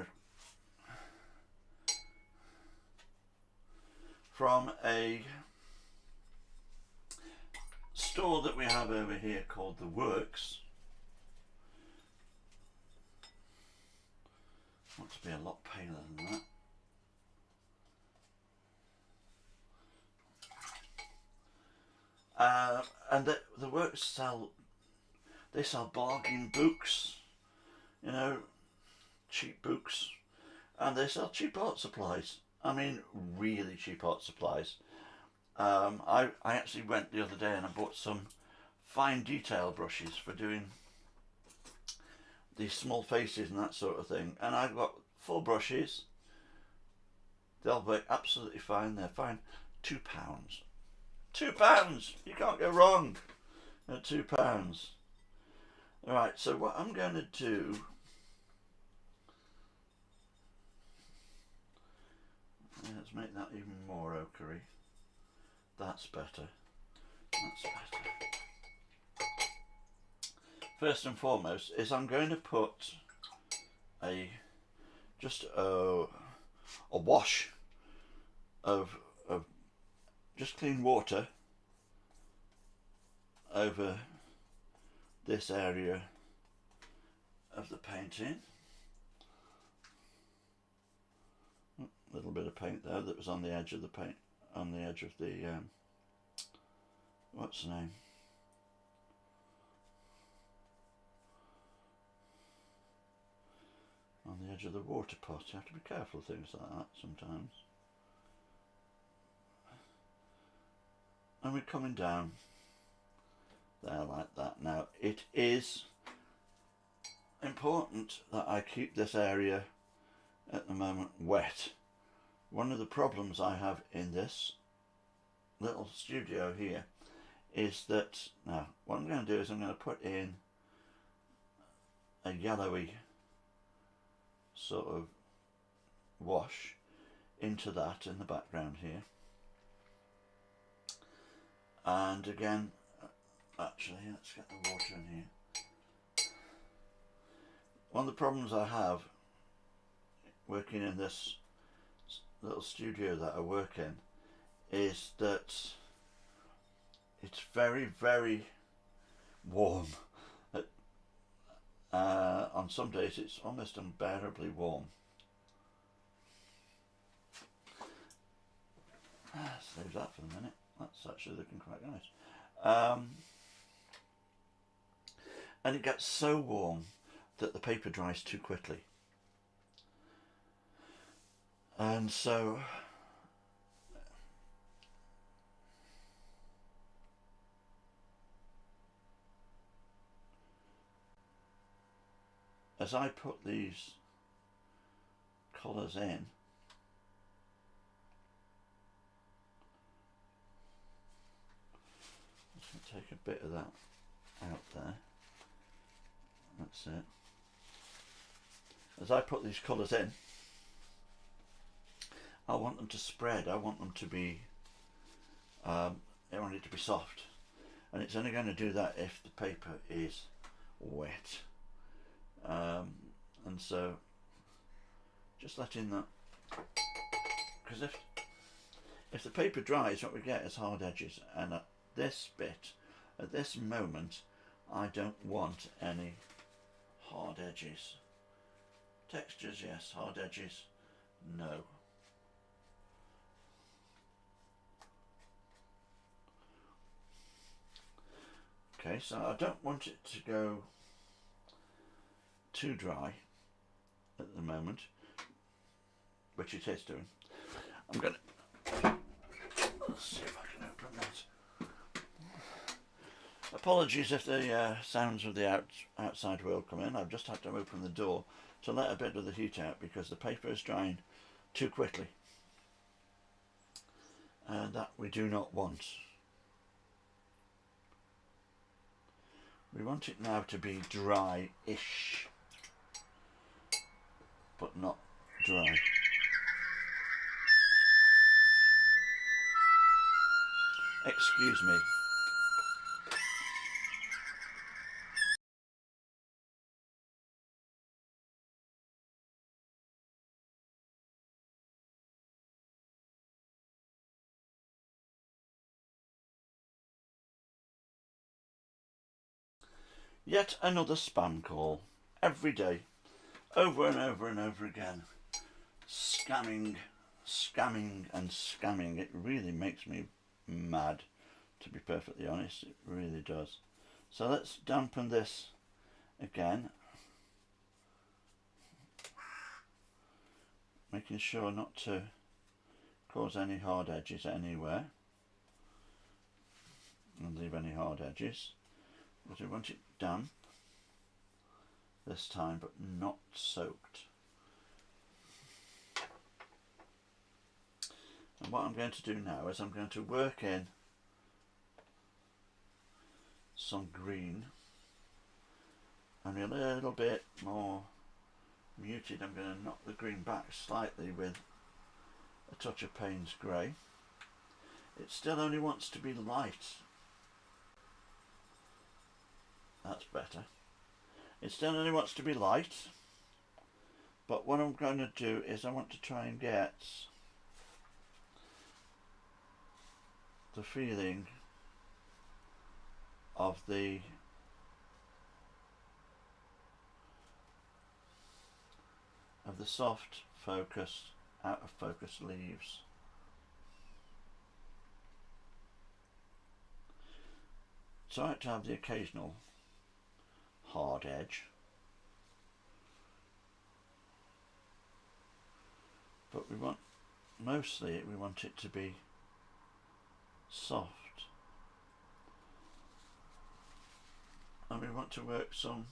a store that we have over here called The Works. I want to be a lot paler than that. And the Works sell bargain books, you know, cheap books, and they sell cheap art supplies. I mean, really cheap art supplies. I actually went the other day and I bought some fine detail brushes for doing these small faces and that sort of thing, and I've got 4 brushes. They'll work absolutely fine. They're fine. £2. £2. You can't go wrong at £2. Right, so what I'm going to do, let's make that even more ochre-y. That's better. That's better. First and foremost is I'm going to put just a wash of just clean water over this area of the painting. A little bit of paint there that was on the edge of the paint, on the edge of the what's the name? On the edge of the water pot. You have to be careful of things like that sometimes. And we're coming down there like that. Now it is important that I keep this area at the moment wet. One of the problems I have in this little studio here is that, now what I'm going to do is I'm going to put in a yellowy sort of wash into that in the background here. And again, actually, let's get the water in here. One of the problems I have working in this little studio that I work in is that it's very, very warm. On some days it's almost unbearably warm. Let's leave that for a minute. That's actually looking quite nice. And it gets so warm that the paper dries too quickly. And so as I put these colours in, let's take a bit of that out there. That's it. As I put these colours in, I want them to spread. I want them to be, I want it to be soft, and it's only going to do that if the paper is wet. And so just letting that, because if the paper dries, what we get is hard edges, and at this bit, at this moment, I don't want any hard edges. Textures, yes. Hard edges, no. Okay, so I don't want it to go too dry at the moment, which it is doing. I'm going to, let's see if I can open that. Apologies if the sounds of the outside world come in. I've just had to open the door to let a bit of the heat out because the paper is drying too quickly, and that we do not want. We want it now to be dry-ish, but not dry. Excuse me. Yet another spam call. Every day. Over and over and over again. Scamming, scamming and scamming. It really makes me mad, to be perfectly honest. It really does. So let's dampen this again. Making sure not to cause any hard edges anywhere. And leave any hard edges. But we want it damp this time, but not soaked. And what I'm going to do now is I'm going to work in some green, only a little bit more muted. I'm going to knock the green back slightly with a touch of Payne's grey. It still only wants to be light. That's better. It still only wants to be light, but what I'm going to do is I want to try and get the feeling of the soft focus, out of focus leaves. So I like to have the occasional hard edge, but we want mostly we want it to be soft, and we want to work some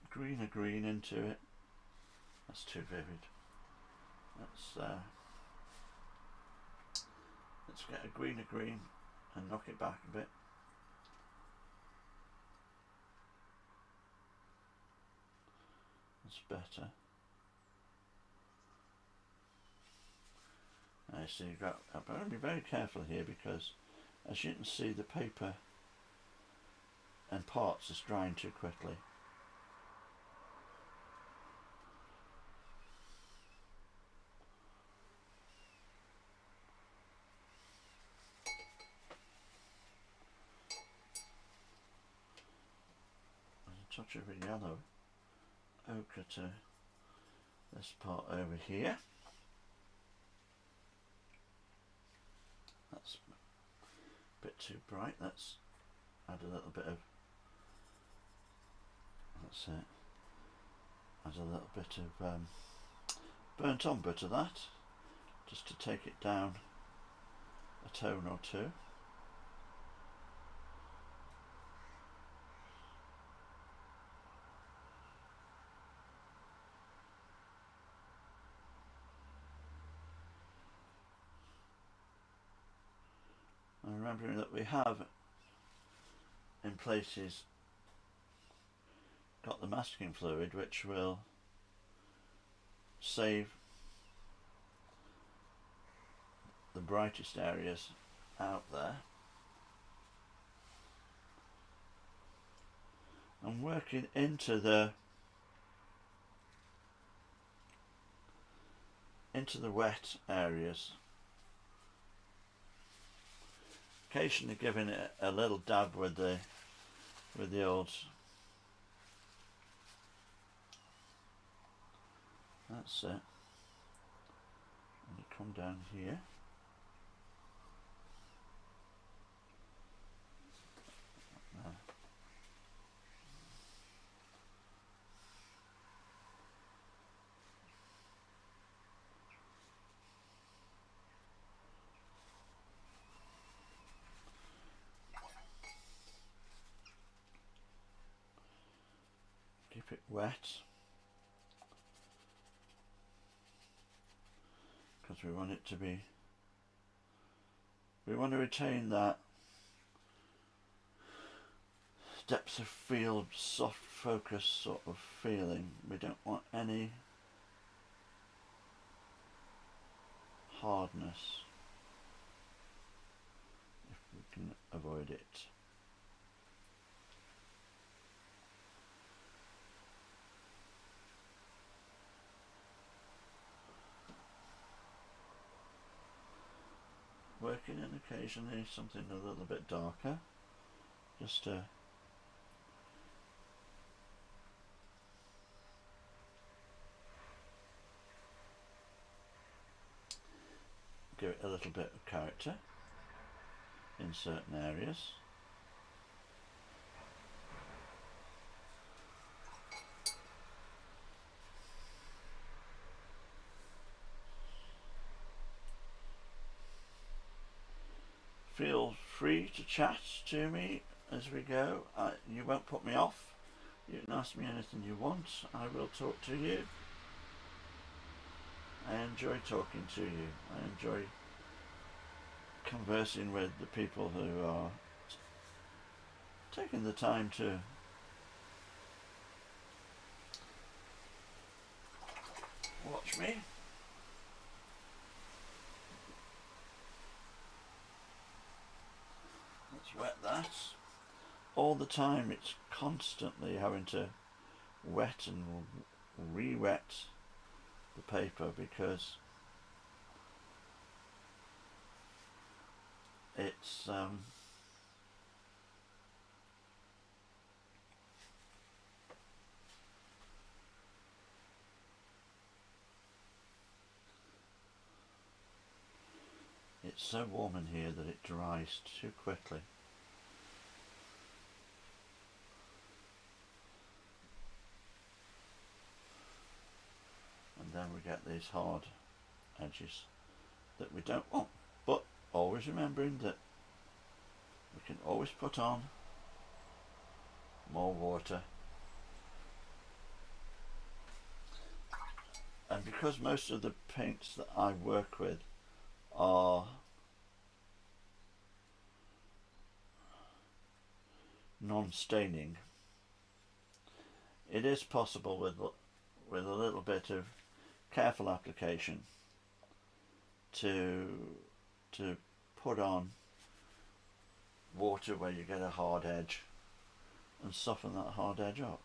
greener green into it. That's too vivid. Let's get a greener green and knock it back a bit. That's better. I see. I've got to be very careful here because, as you can see, the paper and parts is drying too quickly. A touch of a yellow ochre to this part over here. That's a bit too bright. Let's add a little bit of, that's it, add a little bit of burnt umber to that, just to take it down a tone or two. And remembering that we have in places got the masking fluid, which will save the brightest areas out there. I'm working into the wet areas, occasionally giving it a little dab with the old. That's it. And you come down here. Keep it wet, because we want it to be, we want to retain that depth of field, soft focus sort of feeling. We don't want any hardness if we can avoid it. Working in occasionally something a little bit darker, just to give it a little bit of character in certain areas. Feel free to chat to me as we go. You won't put me off. You can ask me anything you want. I will talk to you. I enjoy talking to you. I enjoy conversing with the people who are taking the time to watch me. Let's wet that. All the time it's constantly having to wet and re-wet the paper, because it's so warm in here that it dries too quickly. And then we get these hard edges that we don't want, but always remembering that we can always put on more water. And because most of the paints that I work with are non-staining, it is possible with a little bit of careful application to put on water where you get a hard edge and soften that hard edge up.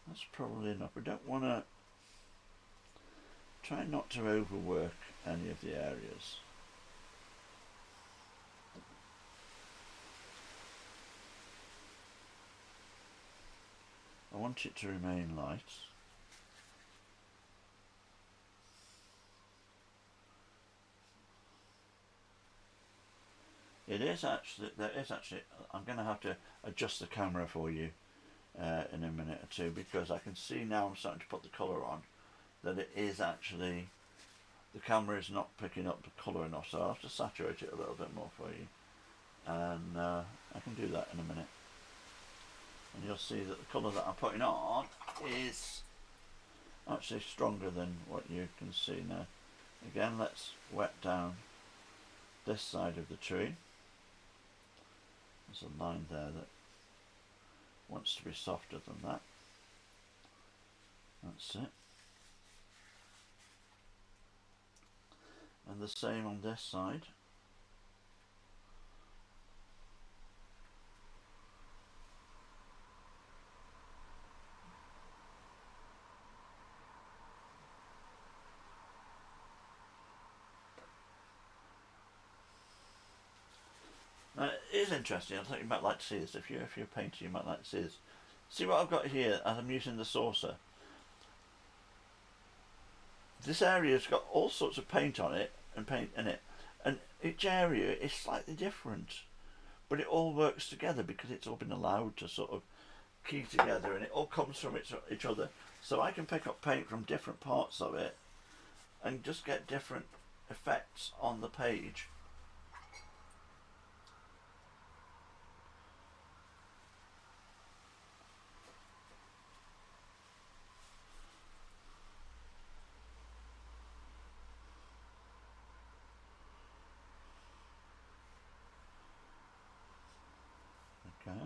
That's probably enough. We don't want to try not to overwork any of the areas. I want it to remain light. There is actually, I'm going to have to adjust the camera for you in a minute or two, because I can see now I'm starting to put the colour on that it is actually, the camera is not picking up the colour enough, so I'll have to saturate it a little bit more for you, and I can do that in a minute, and you'll see that the colour that I'm putting on is actually stronger than what you can see now. Again, let's wet down this side of the tree. There's a line there that wants to be softer than that. That's it. And the same on this side. Now, it is interesting. I think you might like to see this. If you're a painter, you might like to see this. See what I've got here as I'm using the saucer. This area's got all sorts of paint on it and paint in it, and each area is slightly different, but it all works together because it's all been allowed to sort of key together, and it all comes from each other. So I can pick up paint from different parts of it and just get different effects on the page. Okay.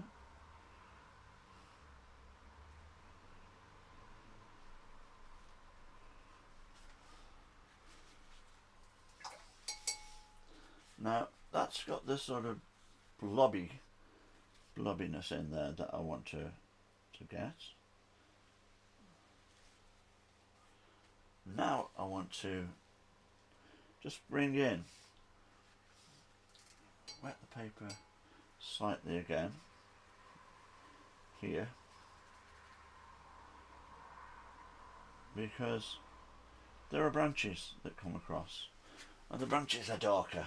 Now that's got this sort of blobbiness in there that I want to get. Now I want to just bring in, wet the paper slightly again here, because there are branches that come across and the branches are darker,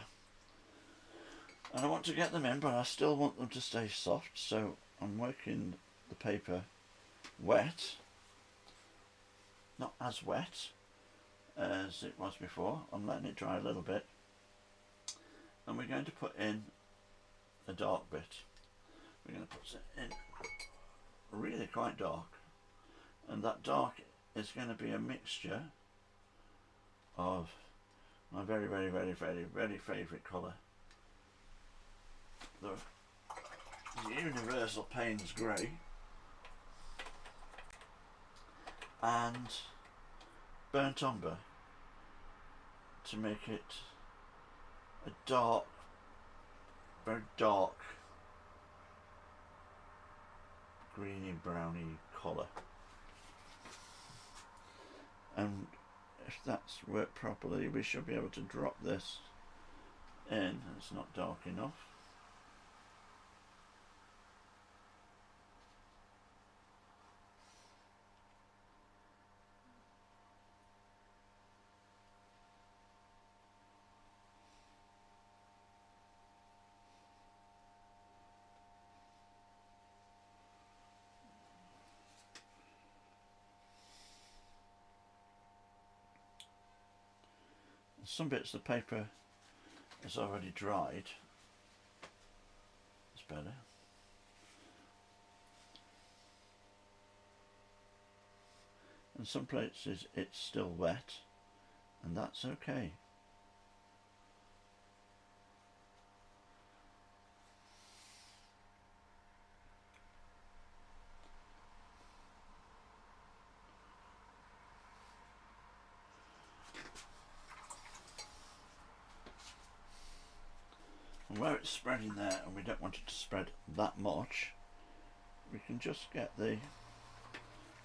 and I want to get them in, but I still want them to stay soft, so I'm working the paper wet, not as wet as it was before. I'm letting it dry a little bit, and we're going to put in a dark bit. We're going to put it in really quite dark, and that dark is going to be a mixture of my very favourite colour, the Universal Payne's Grey, and Burnt Umber, to make it a dark, very dark greeny browny colour. And if that's worked properly, we should be able to drop this in. It's not dark enough. Some bits of the paper is already dried. It's better. And some places it's still wet, and that's okay. And where it's spreading there, and we don't want it to spread that much, we can just get the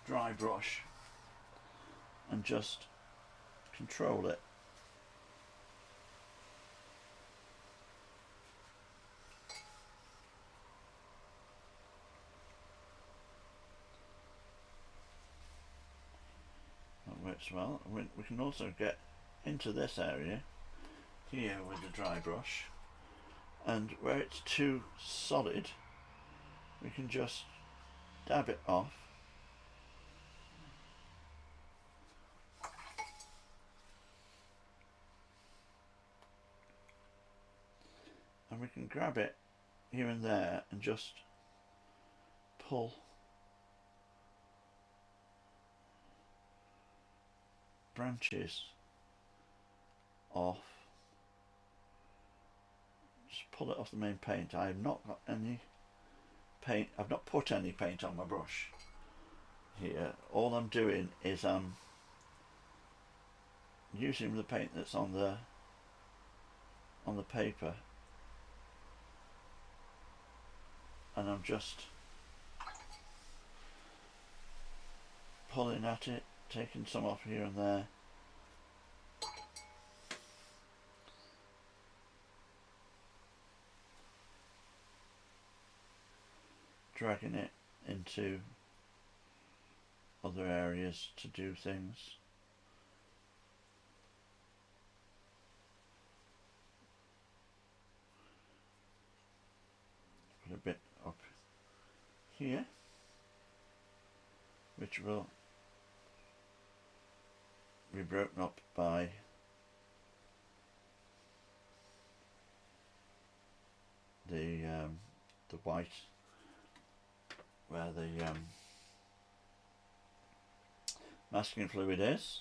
dry brush and just control it. That works well. We can also get into this area here with the dry brush, and where it's too solid we can just dab it off. And we can grab it here and there and just pull branches off. Just pull it off the main paint. I have not got any paint, I've not put any paint on my brush, here, all I'm doing is I'm using the paint that's on the paper, and I'm just pulling at it, taking some off here and there. Dragging it into other areas to do things. Put a bit up here, which will be broken up by the white, where the masking fluid is.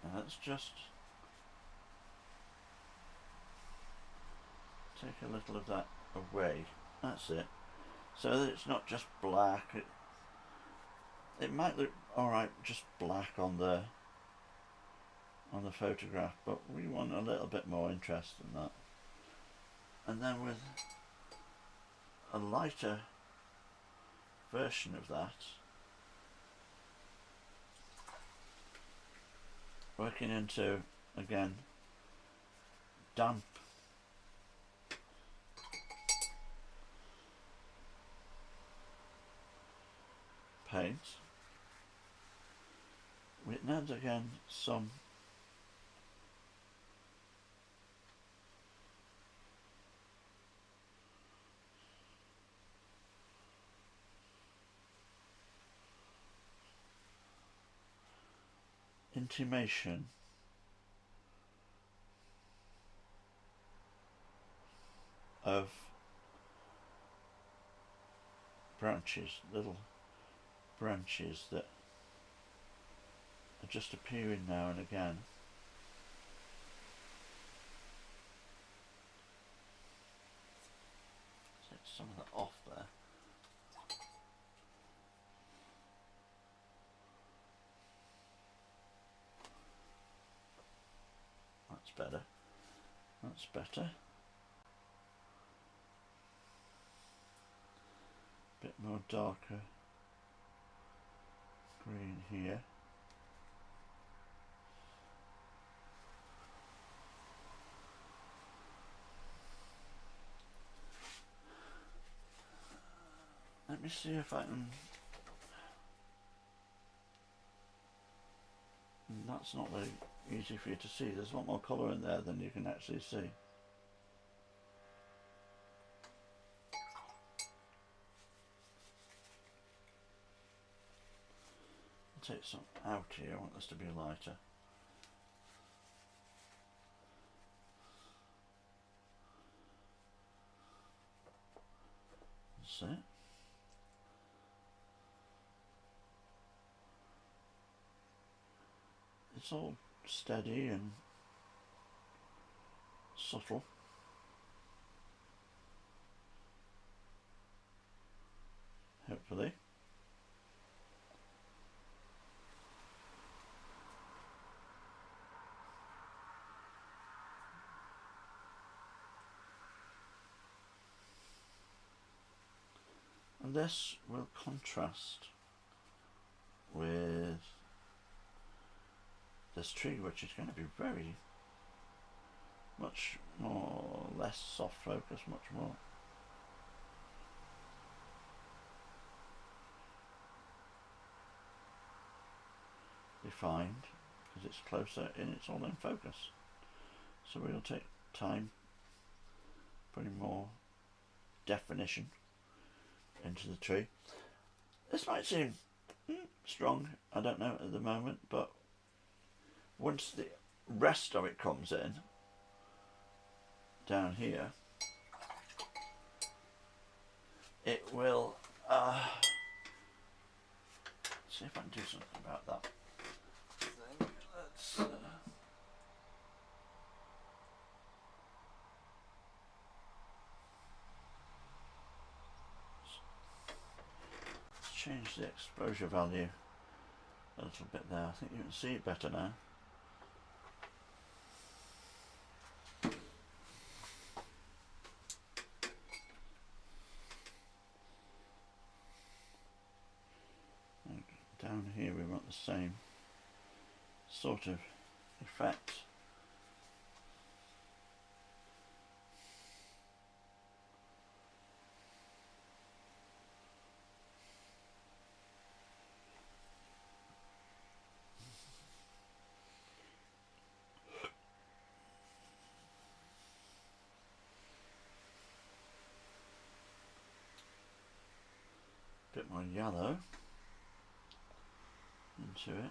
And let's just take a little of that away. That's it. So that it's not just black. It might look alright just black on the photograph, but we want a little bit more interest than that. And then with a lighter version of that, working into, again, damp paint, it adds again some intimation of branches, little branches that are just appearing now and again. Take some of that off there. That's better. That's better. Bit more darker green here. Let me see if I can. That's not very easy for you to see. There's a lot more colour in there than you can actually see. I'll take some out here. I want this to be lighter. That's it. It's all steady and subtle. Hopefully. And this will contrast with this tree, which is going to be very much more, less soft focus, much more defined, because it's closer and it's all in focus. So we'll take time putting more definition into the tree. This might seem strong, I don't know at the moment, but once the rest of it comes in down here, it will see if I can do something about that thing. Let's reduce the exposure value a little bit there. I think you can see it better now. And down here we want the same sort of effect. Bit more yellow into it.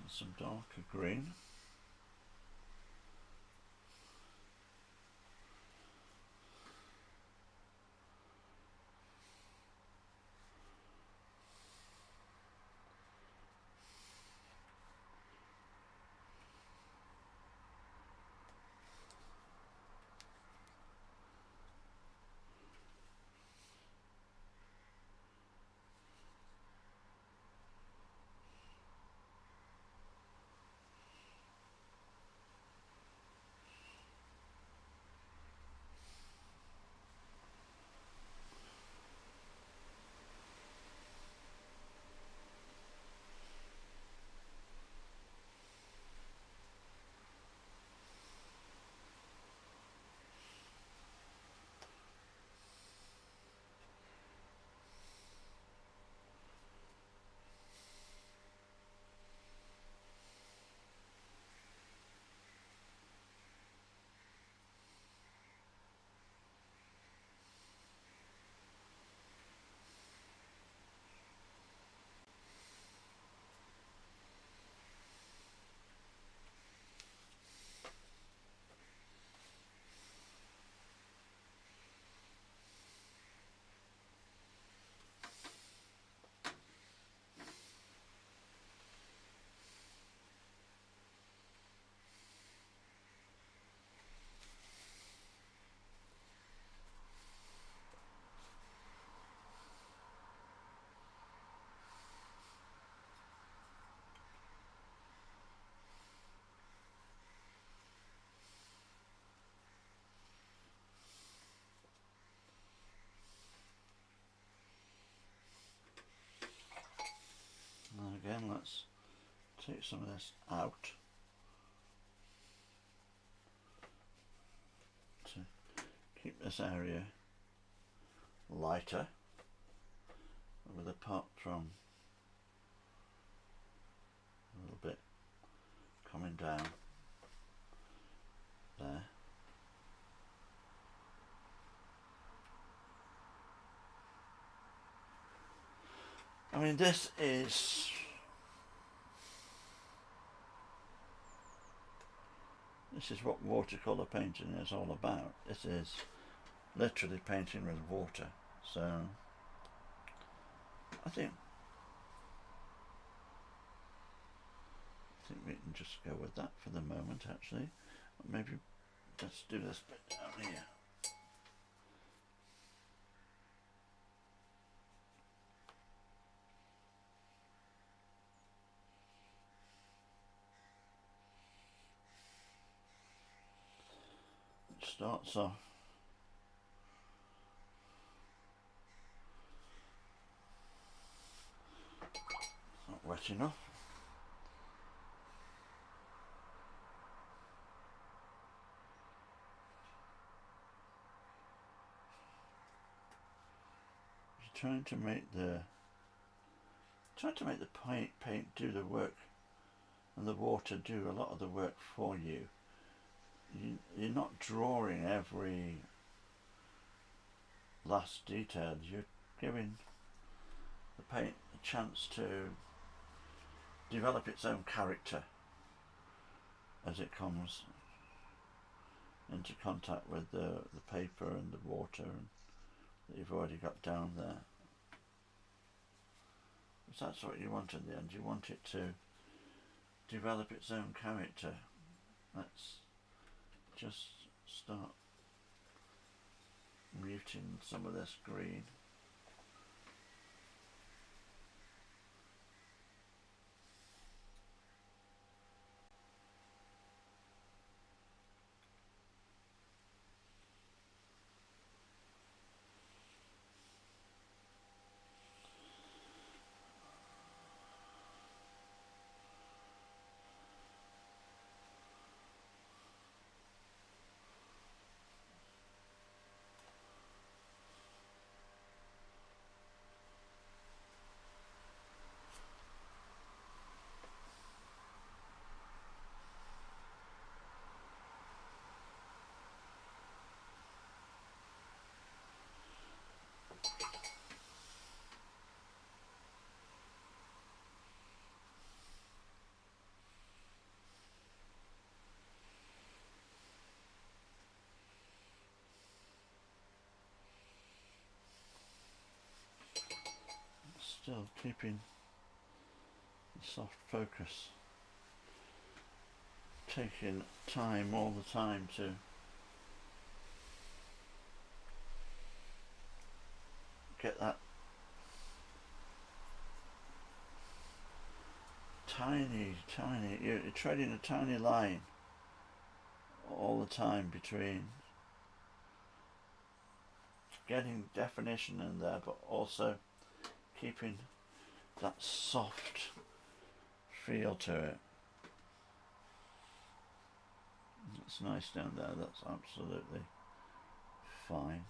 And some darker green. And again, let's take some of this out to keep this area lighter, with apart from a little bit coming down there. I mean, this is what watercolour painting is all about. This is literally painting with water. So I think we can just go with that for the moment, actually. Maybe let's do this bit down here. It starts off not wet enough. Trying to make the paint do the work, and the water do a lot of the work for you. You're not drawing every last detail. You're giving the paint a chance to develop its own character as it comes into contact with the paper and the water that you've already got down there. Because that's what you want in the end. You want it to develop its own character. Let's just start muting some of this green. Still keeping the soft focus, taking time all the time to get that tiny, you're treading a tiny line all the time between getting definition in there, but also keeping that soft feel to it. It's nice down there, that's absolutely fine.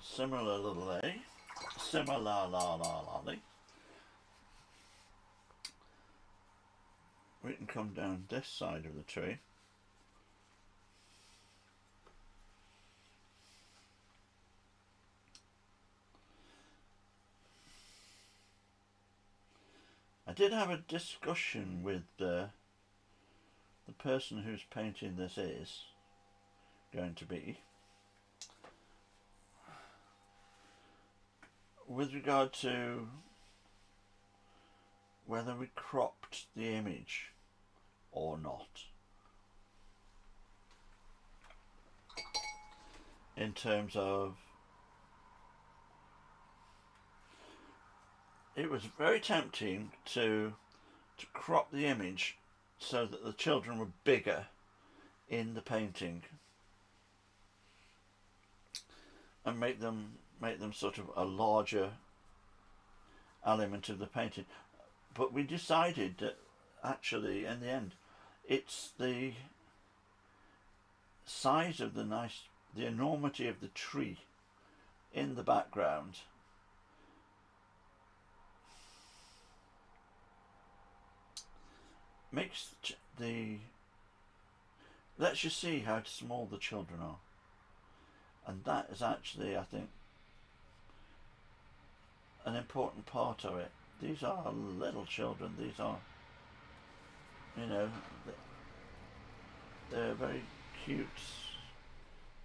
Similarly, we can come down this side of the tree. I did have a discussion with the person whose painting this is going to be, with regard to whether we cropped the image or not, in terms of, it was very tempting to crop the image so that the children were bigger in the painting and make them sort of a larger element of the painting. But we decided that actually in the end it's the size of the enormity of the tree in the background makes lets you see how small the children are, and that is actually, I think, an important part of it. These are little children. These are, they're very cute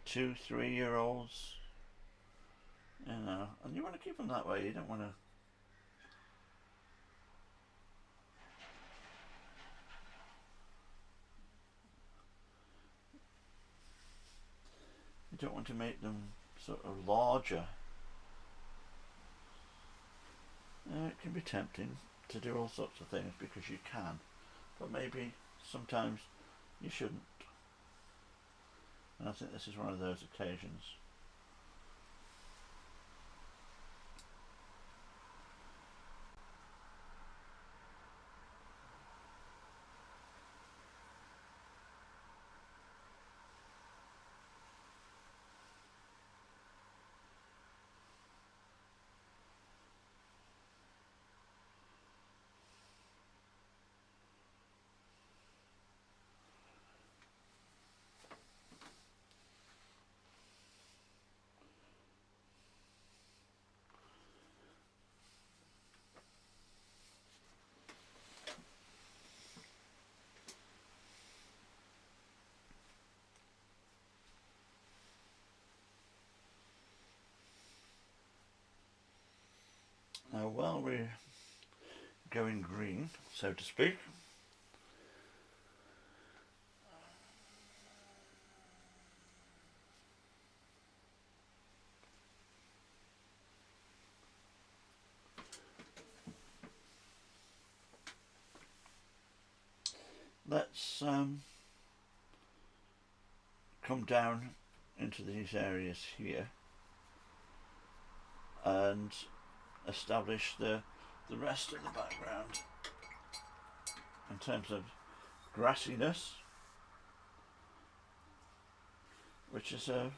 2-3-year-olds, and you want to keep them that way. You don't want to make them sort of larger. It can be tempting to do all sorts of things because you can, but maybe sometimes you shouldn't. And I think this is one of those occasions. Now while we're going green, so to speak, let's come down into these areas here and establish the rest of the background in terms of grassiness, which is a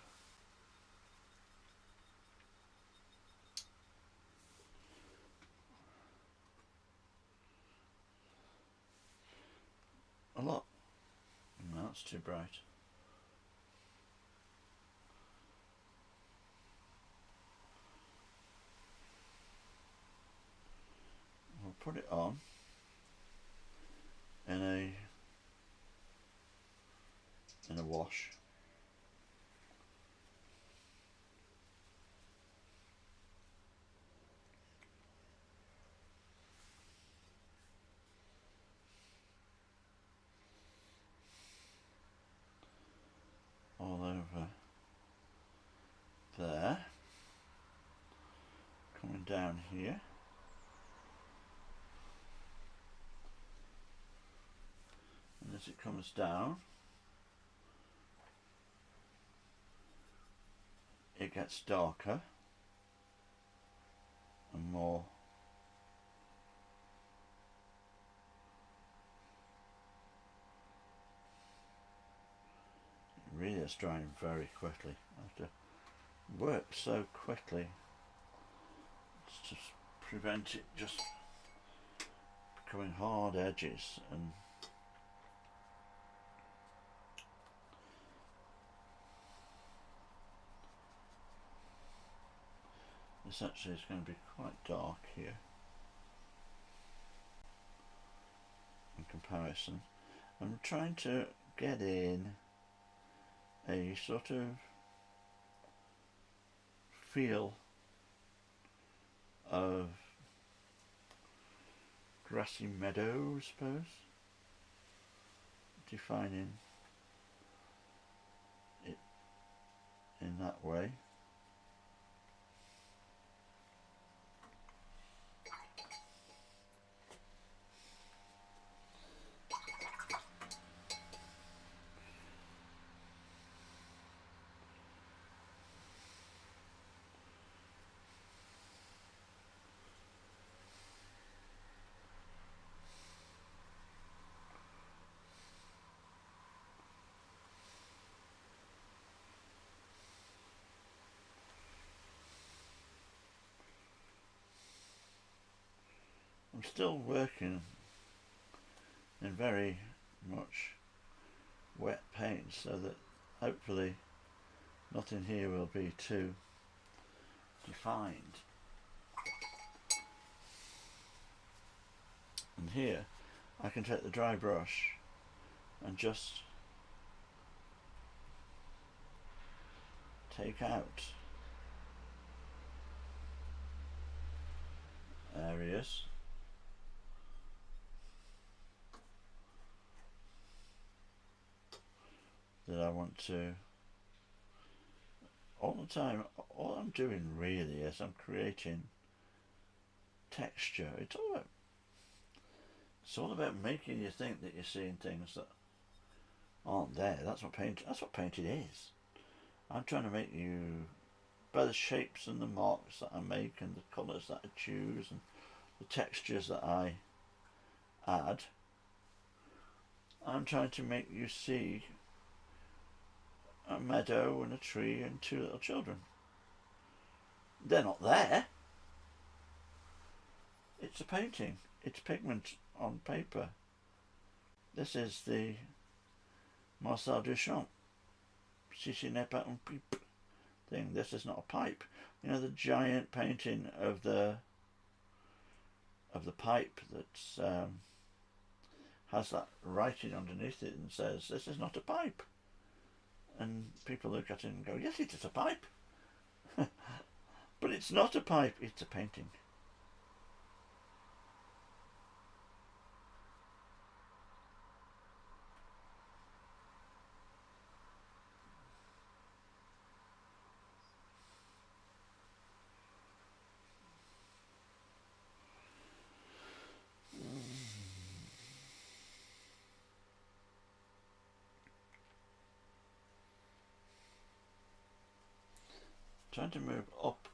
lot. No, that's too bright. We'll put it on in a wash. All over there, coming down here, and as it comes down it gets darker and more really is drying very quickly. I have to work so quickly to prevent it just becoming hard edges, and this actually is going to be quite dark here in comparison. I'm trying to get in a sort of feel of grassy meadow, I suppose, defining it in that way. I'm still working in very much wet paint, so that hopefully nothing here will be too defined. And here I can take the dry brush and just take out areas that I want to. All the time, all I'm doing really is I'm creating texture. It's all about making you think that you're seeing things that aren't there. That's what painting is. I'm trying to make you, by the shapes and the marks that I make and the colours that I choose and the textures that I add, I'm trying to make you see a meadow and a tree and two little children. They're not there. It's a painting. It's pigment on paper. This is the Marcel Duchamp Si ce n'est pas un pipe thing. This is not a pipe. You know, the giant painting of the pipe that has that writing underneath it and says, "This is not a pipe." And people look at it and go, "Yes, it is a pipe." But it's not a pipe, it's a painting. trying to move up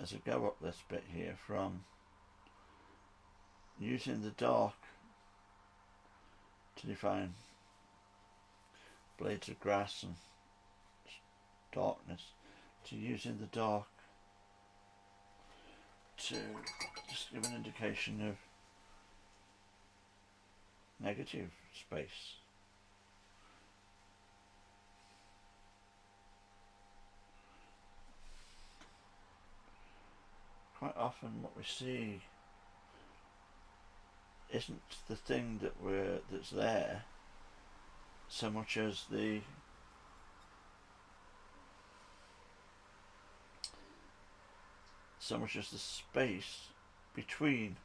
as I go up this bit here from using the dark to define blades of grass and darkness, to using the dark to just give an indication of negative space. Quite often what we see isn't the thing that's there so much as the space between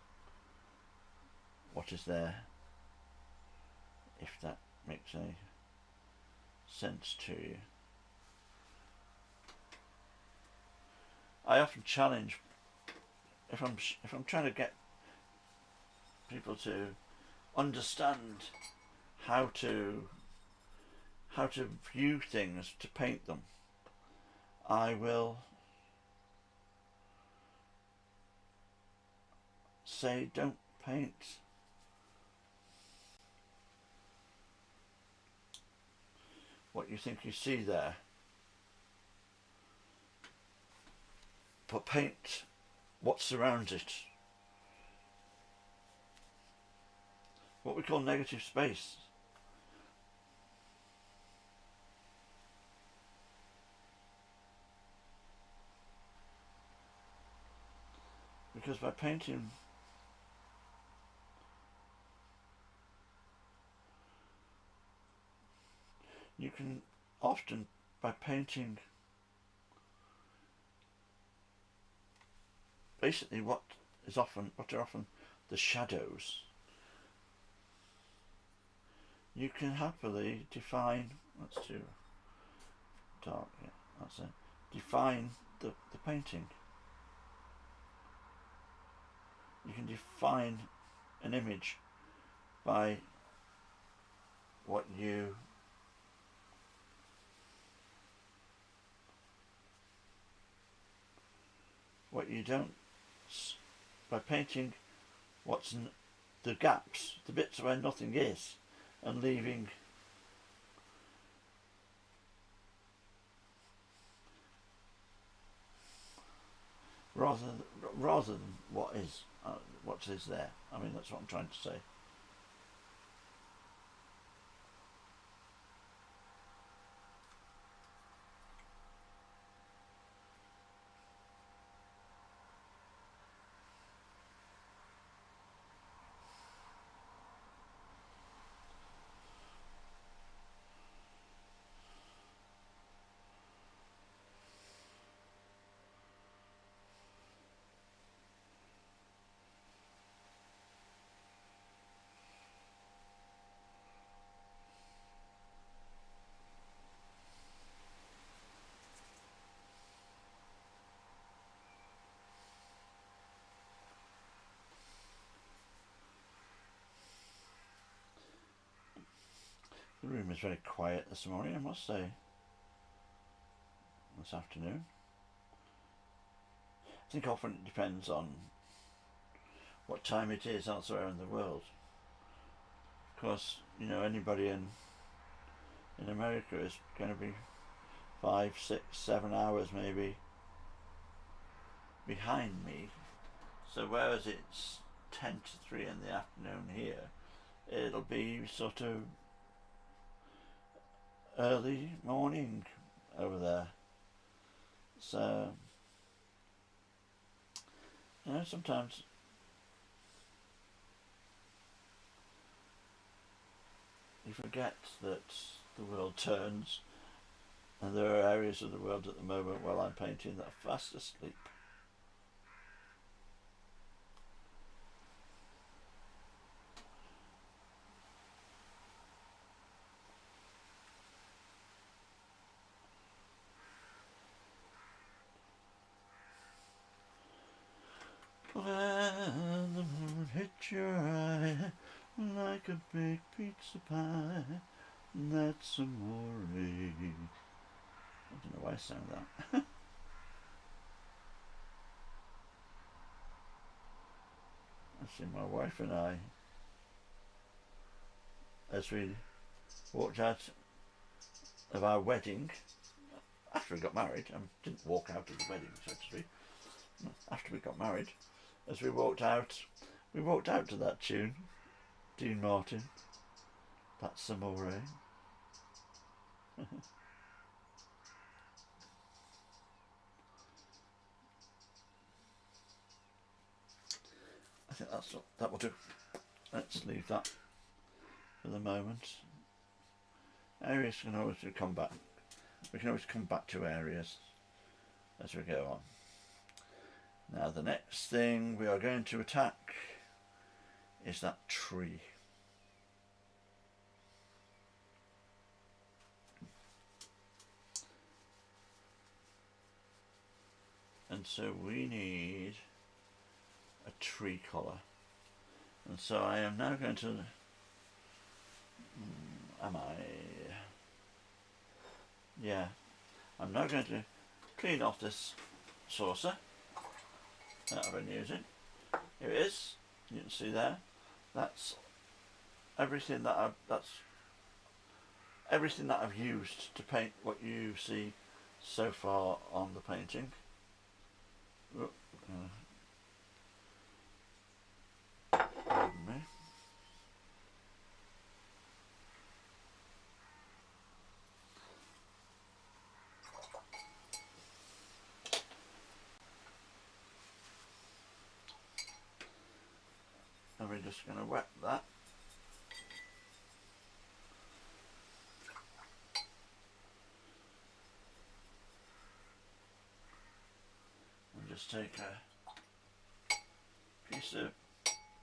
what is there, if that makes any sense to you. I often challenge, if I'm trying to get people to understand how to view things, to paint them, I will say, don't paint what you think you see there, but paint what surrounds it. What we call negative space. Because by painting you can often, by painting basically what are often the shadows, you can happily define, that's too dark, yeah, that's it, define the painting. You can define an image by what you don't, by painting what's the gaps, the bits where nothing is, and leaving rather than what is there. I mean, that's what I'm trying to say. The room is very quiet this morning, I must say. This afternoon. I think often it depends on what time it is elsewhere in the world. Of course, you know, anybody in America is going to be 5, 6, 7 hours maybe behind me. So whereas it's 10 to 3 in the afternoon here, it'll be sort of early morning over there. So, you know, sometimes you forget that the world turns, and there are areas of the world at the moment while I'm painting that are fast asleep. When the moon hits your eye like a baked pizza pie, that's amore. I don't know why I sound that. I see my wife and I, as we walked out of our wedding, after we got married, I didn't walk out of the wedding, so to speak, after we got married, as we walked out to that tune, Dean Martin, That's Amore. I think that will do. Let's leave that for the moment. Areas can always come back. We can always come back to areas as we go on. Now the next thing we are going to attack is that tree. And so we need a tree collar. And so I am now going to, yeah, I'm now going to clean off this saucer that I've been using. Here it is, you can see there, that's everything that I've used to paint what you see so far on the painting. Pardon me. And we're just going to wet that. And just take a piece of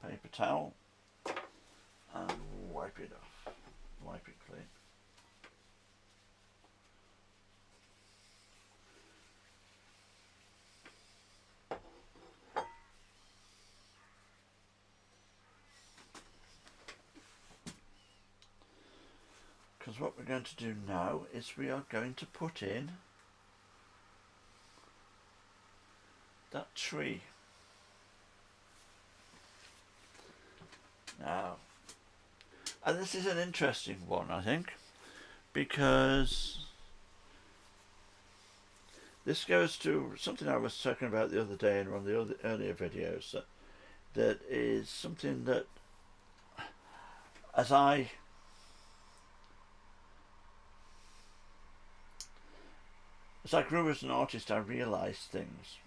paper towel and wipe it off, wipe it clean. Because what we're going to do now is we are going to put in that tree. Now, and this is an interesting one, I think, because this goes to something I was talking about the other day in one of the earlier videos, that is something that as I grew as an artist, I realised things.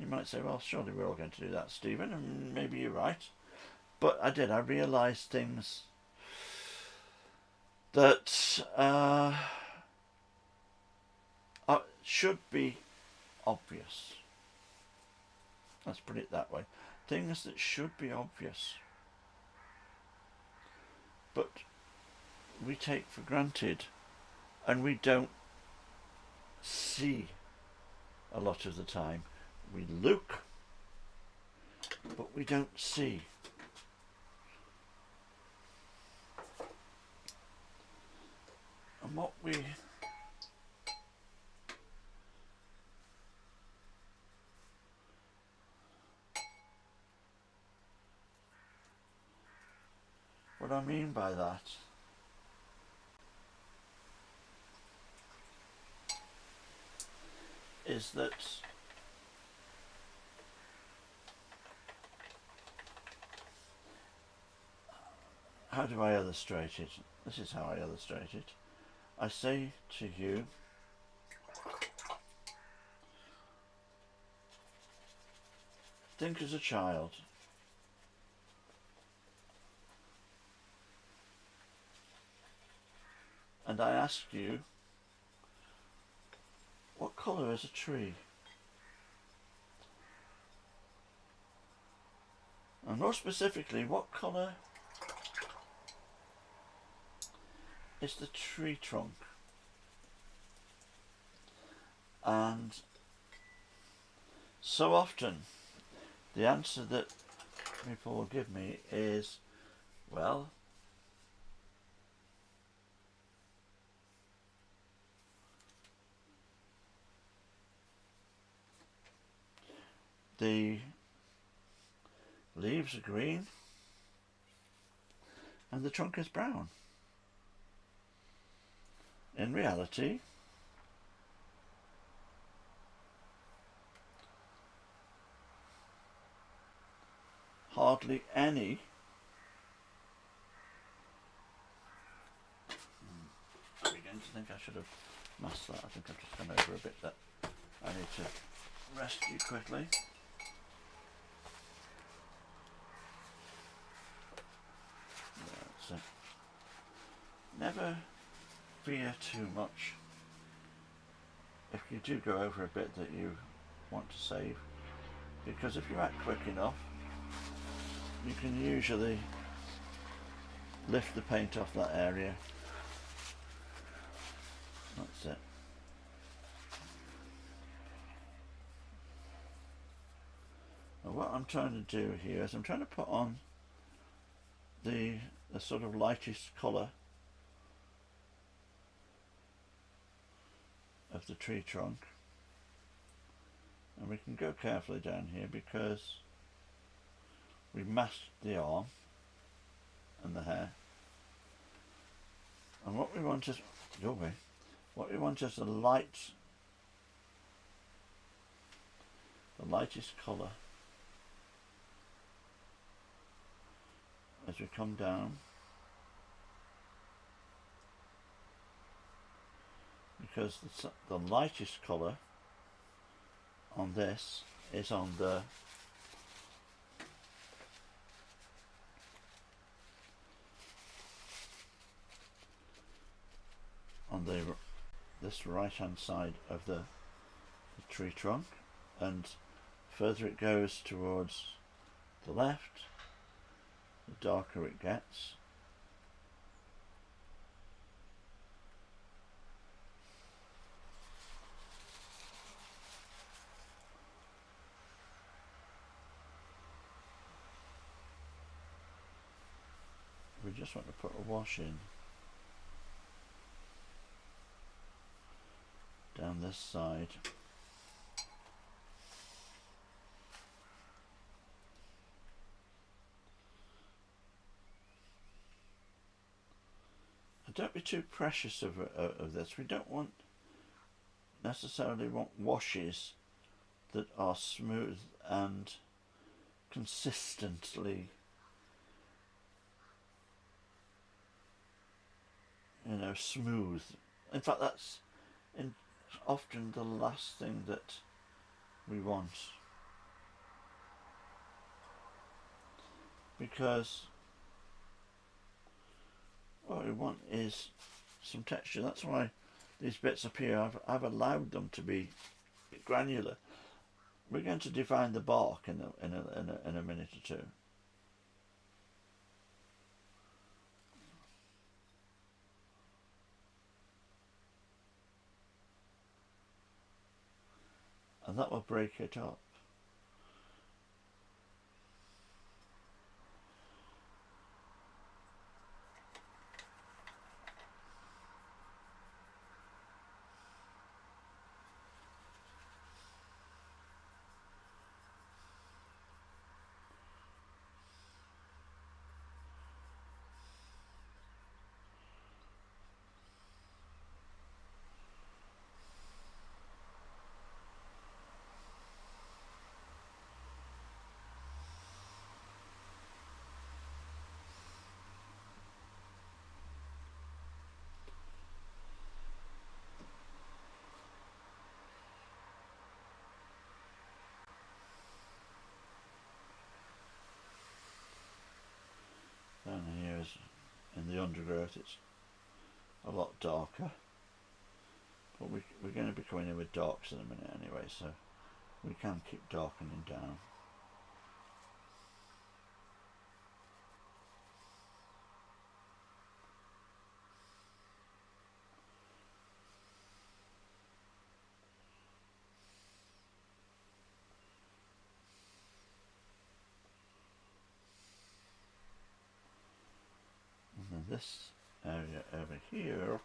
You might say, well, surely we're all going to do that, Stephen, and maybe you're right. But I did. I realised things that should be obvious. Let's put it that way. Things that should be obvious, but we take for granted, and we don't see a lot of the time. We look, but we don't see. And what I mean by that is that how do I illustrate it? This is how I illustrate it. I say to you, think as a child. And I ask you, what colour is a tree? And more specifically, what colour is the tree trunk? And so often the answer that people will give me is, well, the leaves are green and the trunk is brown. In reality, hardly any I begin to think I should have masked that. I think I've just gone over a bit that I need to rescue quickly. That's it. Never fear too much if you do go over a bit that you want to save, because if you act quick enough, you can usually lift the paint off that area. That's it. And what I'm trying to do here is I'm trying to put on the sort of lightest colour of the tree trunk, and we can go carefully down here because we masked the arm and the hair, and what we want is the lightest colour as we come down, because the lightest colour on this is on this right hand side of the tree trunk, and further it goes towards the left, the darker it gets. We just want to put a wash in down this side. Don't be too precious of this. We don't necessarily want washes that are smooth and consistently, smooth. In fact, that's often the last thing that we want, because what we want is some texture. That's why these bits up here, I've allowed them to be granular. We're going to define the bark in a minute or two. And that will break it up. Down here is in the undergrowth, it's a lot darker, but we're going to be coming in with darks in a minute anyway, so we can keep darkening down. And this area over here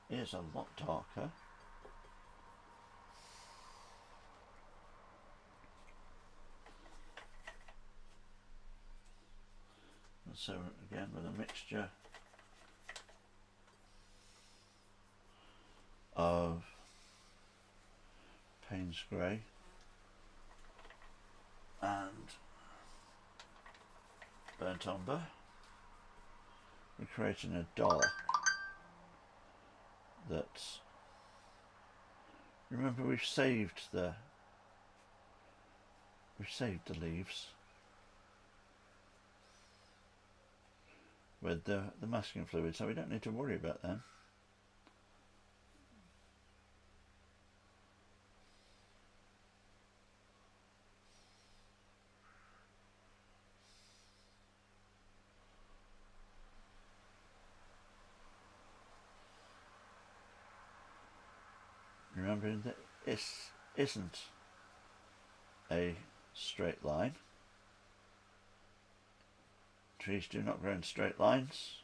is a lot darker. So again, with a mixture of Payne's Grey and Burnt Umber, we're creating a dark that's, remember we've saved the leaves with the masking fluid, so we don't need to worry about them. Remembering that this isn't a straight line. Trees do not grow in straight lines.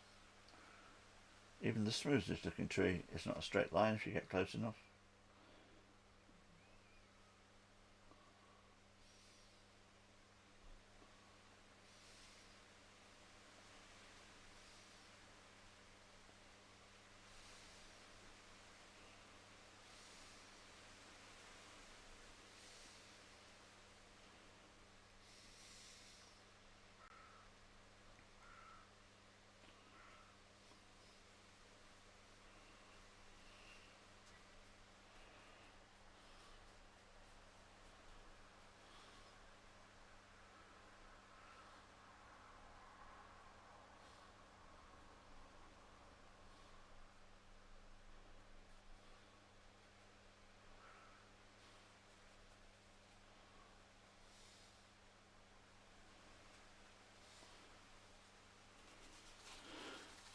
Even the smoothest looking tree is not a straight line if you get close enough.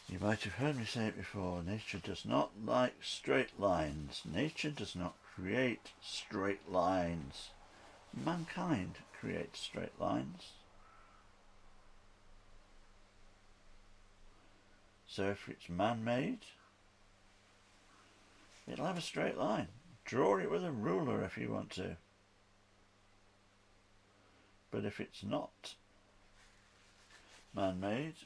You might have heard me say it before, nature does not like straight lines. Nature does not create straight lines. Mankind creates straight lines. So if it's man-made, it'll have a straight line. Draw it with a ruler if you want to. But if it's not man-made,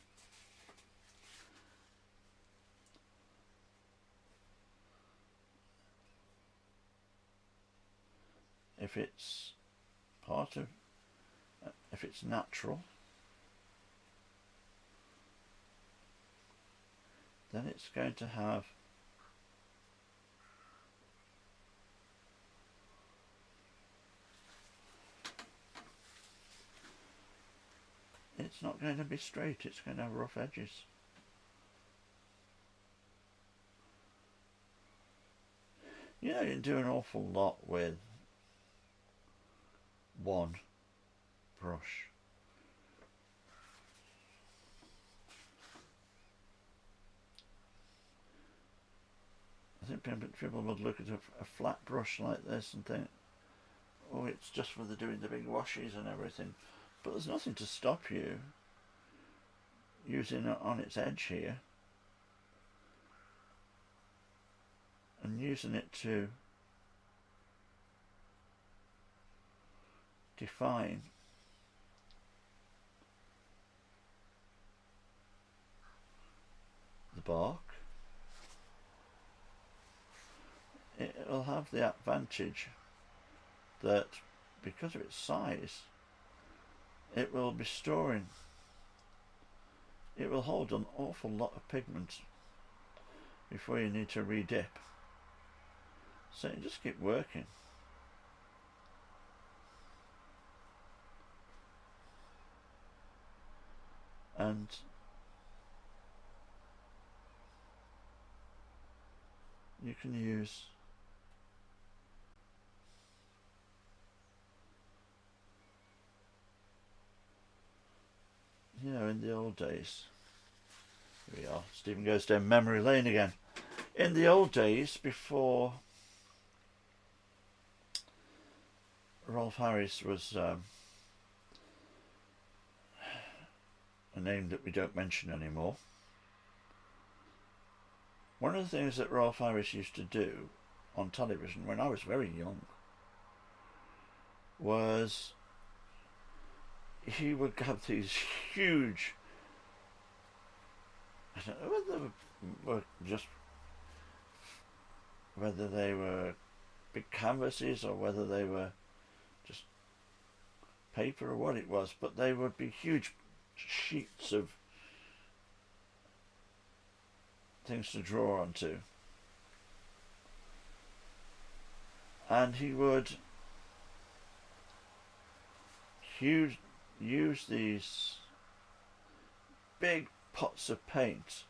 if it's if it's natural, then it's going to have it's not going to be straight, it's going to have rough edges. You know, you can do an awful lot with one brush. I think people would look at a flat brush like this and think, oh, it's just for doing the big washes and everything. But there's nothing to stop you using it on its edge here and using it to define the bark. It will have the advantage that because of its size, it will be storing, it will hold an awful lot of pigment before you need to re-dip. So you just keep working. And you can use in the old days, here we are, Stephen goes down memory lane again. In the old days, before Rolf Harris was a name that we don't mention anymore, one of the things that Rolf Harris used to do on television when I was very young was he would have these huge I don't know whether they were just whether they were big canvases or whether they were just paper or what it was, but they would be huge sheets of things to draw onto. And he would use these big pots of paint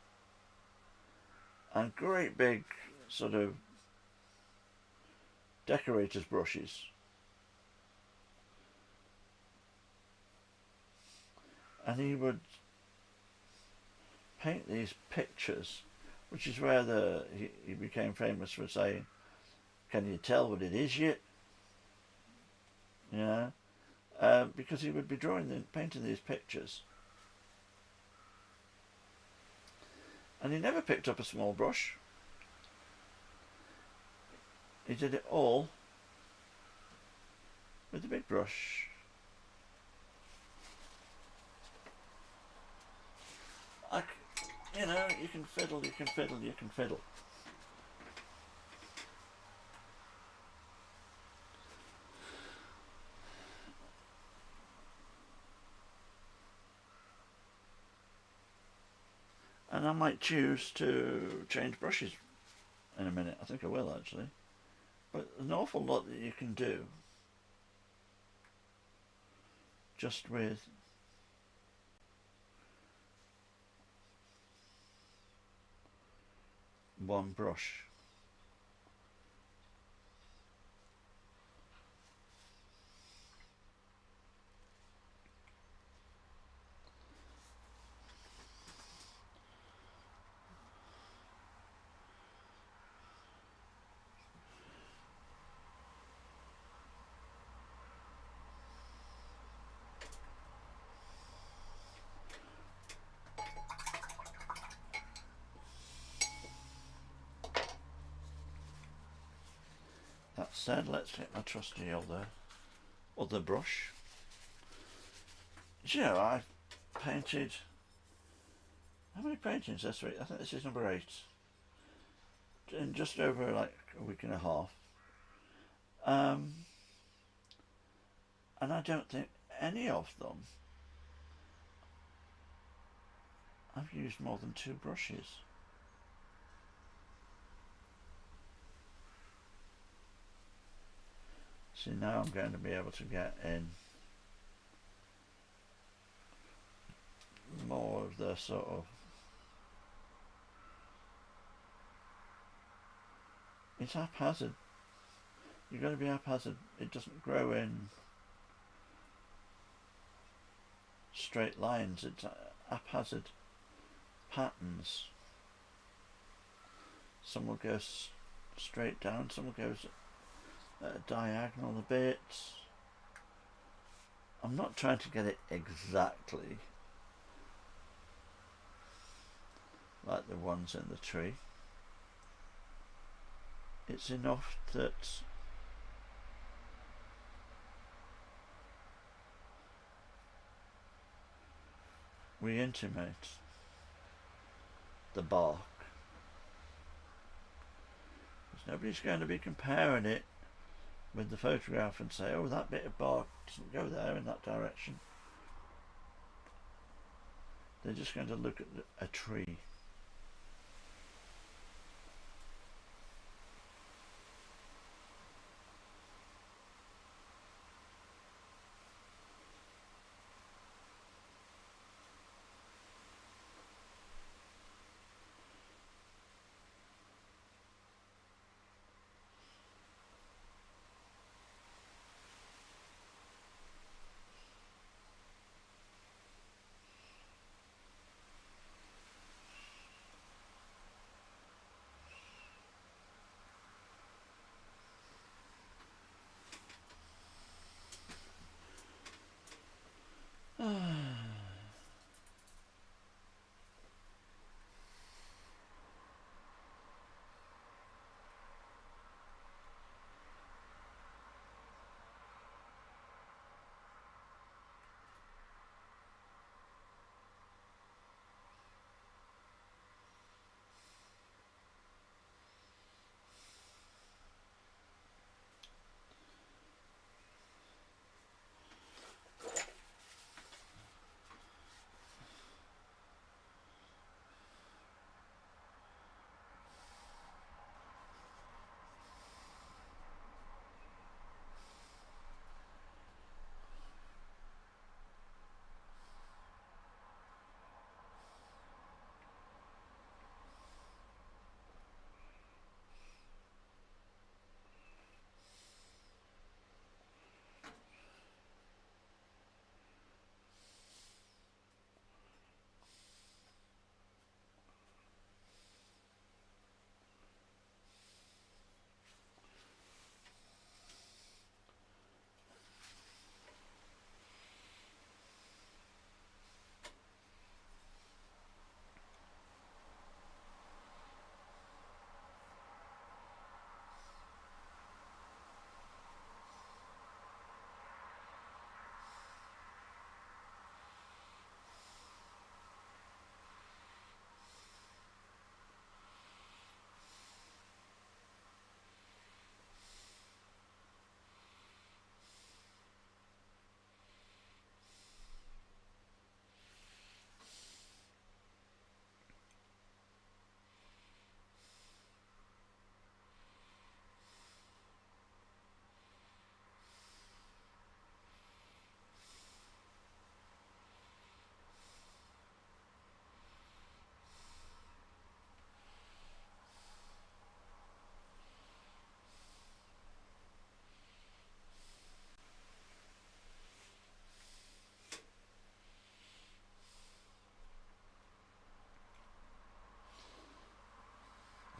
and great big sort of decorator's brushes, and he would paint these pictures, which is where he became famous for saying, "Can you tell what it is yet?" Yeah, because he would be painting these pictures, and he never picked up a small brush. He did it all with the big brush. You can fiddle, you can fiddle, you can fiddle. And I might choose to change brushes in a minute. I think I will, actually. But there's an awful lot that you can do just with one brush. That said, let's get my trusty other brush. Do you know, I've painted, how many paintings this week? I think this is number 8. In just over like a week and a half. And I don't think any of them I've used more than 2 brushes. See, now I'm going to be able to get in more of the sort of, it's haphazard. You've got to be haphazard. It doesn't grow in straight lines. It's haphazard patterns. Some will go straight down, some will go diagonal a bit. I'm not trying to get it exactly like the ones in the tree. It's enough that we intimate the bark. Because nobody's going to be comparing it with the photograph and say, oh, that bit of bark doesn't go there in that direction. They're just going to look at a tree.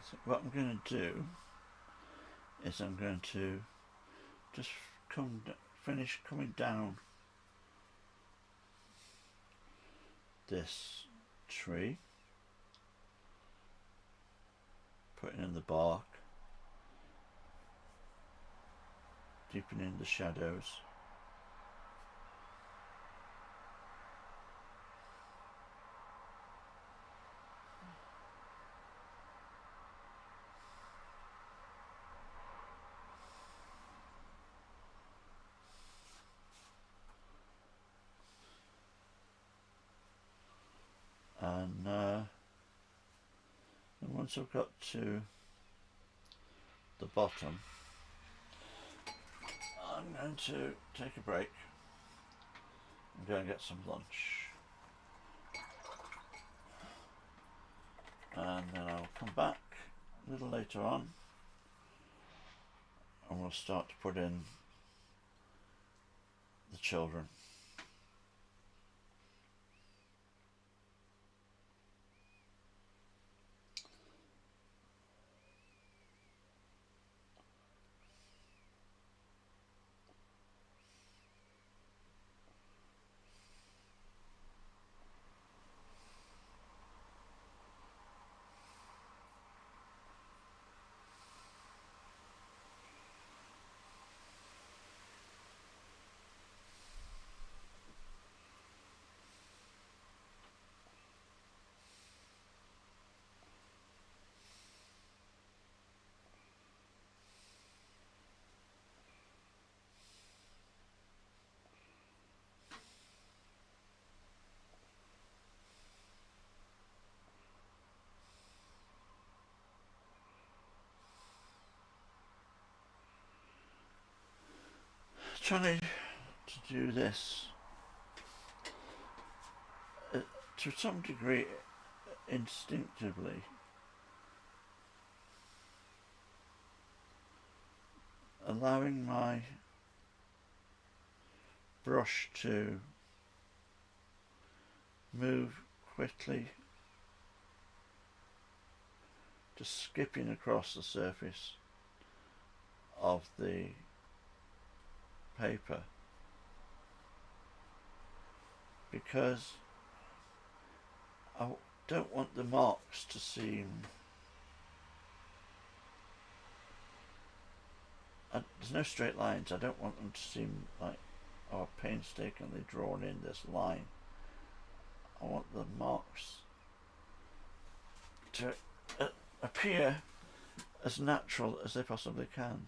So what I'm going to do is I'm going to just finish coming down this tree, putting in the bark, deepening the shadows. And once I've got to the bottom, I'm going to take a break and go and get some lunch, and then I'll come back a little later on and we'll start to put in the children. Trying to do this to some degree instinctively, allowing my brush to move quickly, just skipping across the surface of the paper, because I don't want the marks to seem there's no straight lines. I don't want them to seem like I've painstakingly drawn in this line. I want the marks to appear as natural as they possibly can.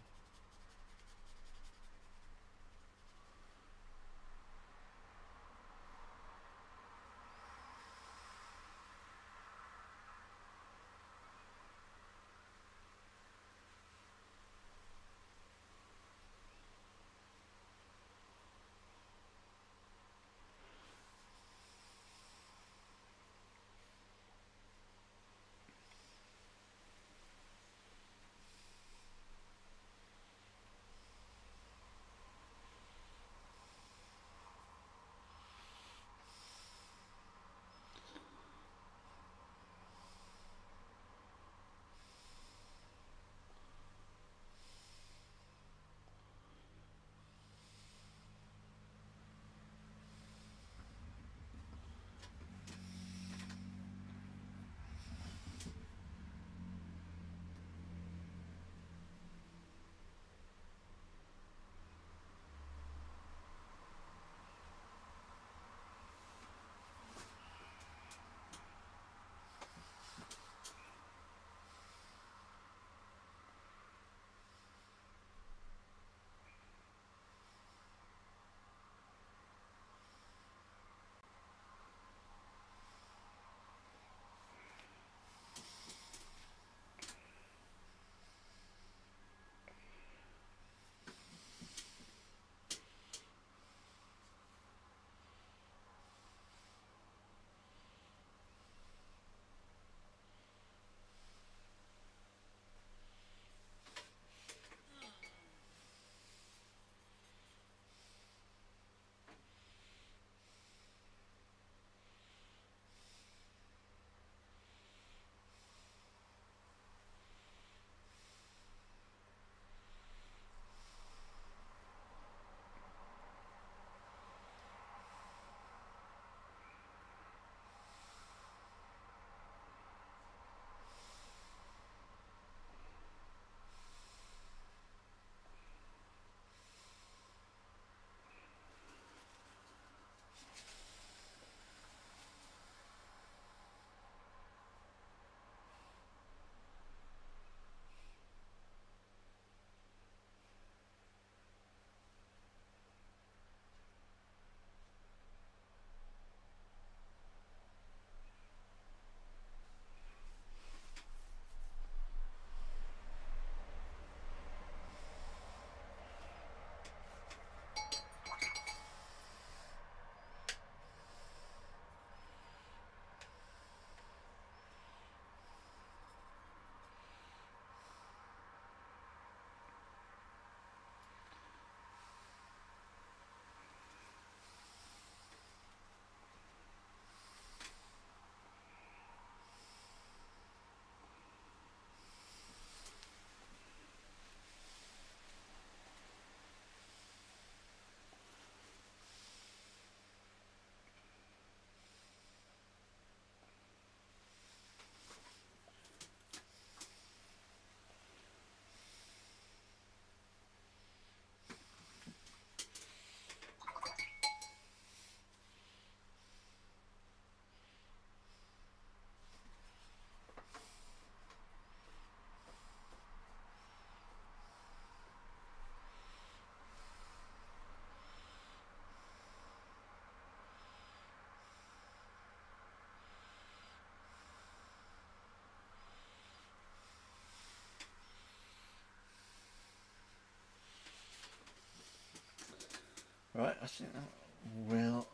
Right, I think that will.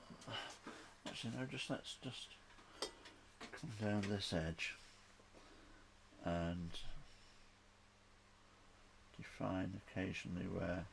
Actually, no. Let's just come down this edge and define occasionally where.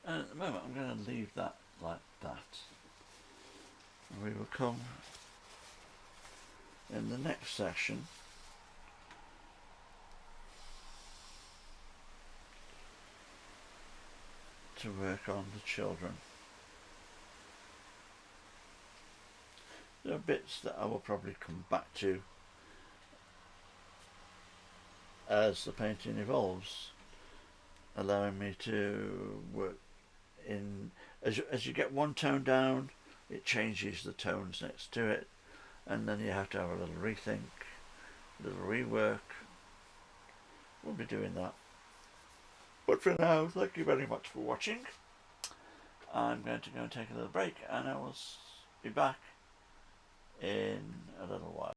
And at the moment, I'm going to leave that like that. And we will come in the next session to work on the children. There are bits that I will probably come back to as the painting evolves, allowing me to work in as you get one tone down, it changes the tones next to it, and then you have to have a little rethink, a little rework. We'll be doing that. But for now, thank you very much for watching. I'm going to go and take a little break, and I will be back in a little while.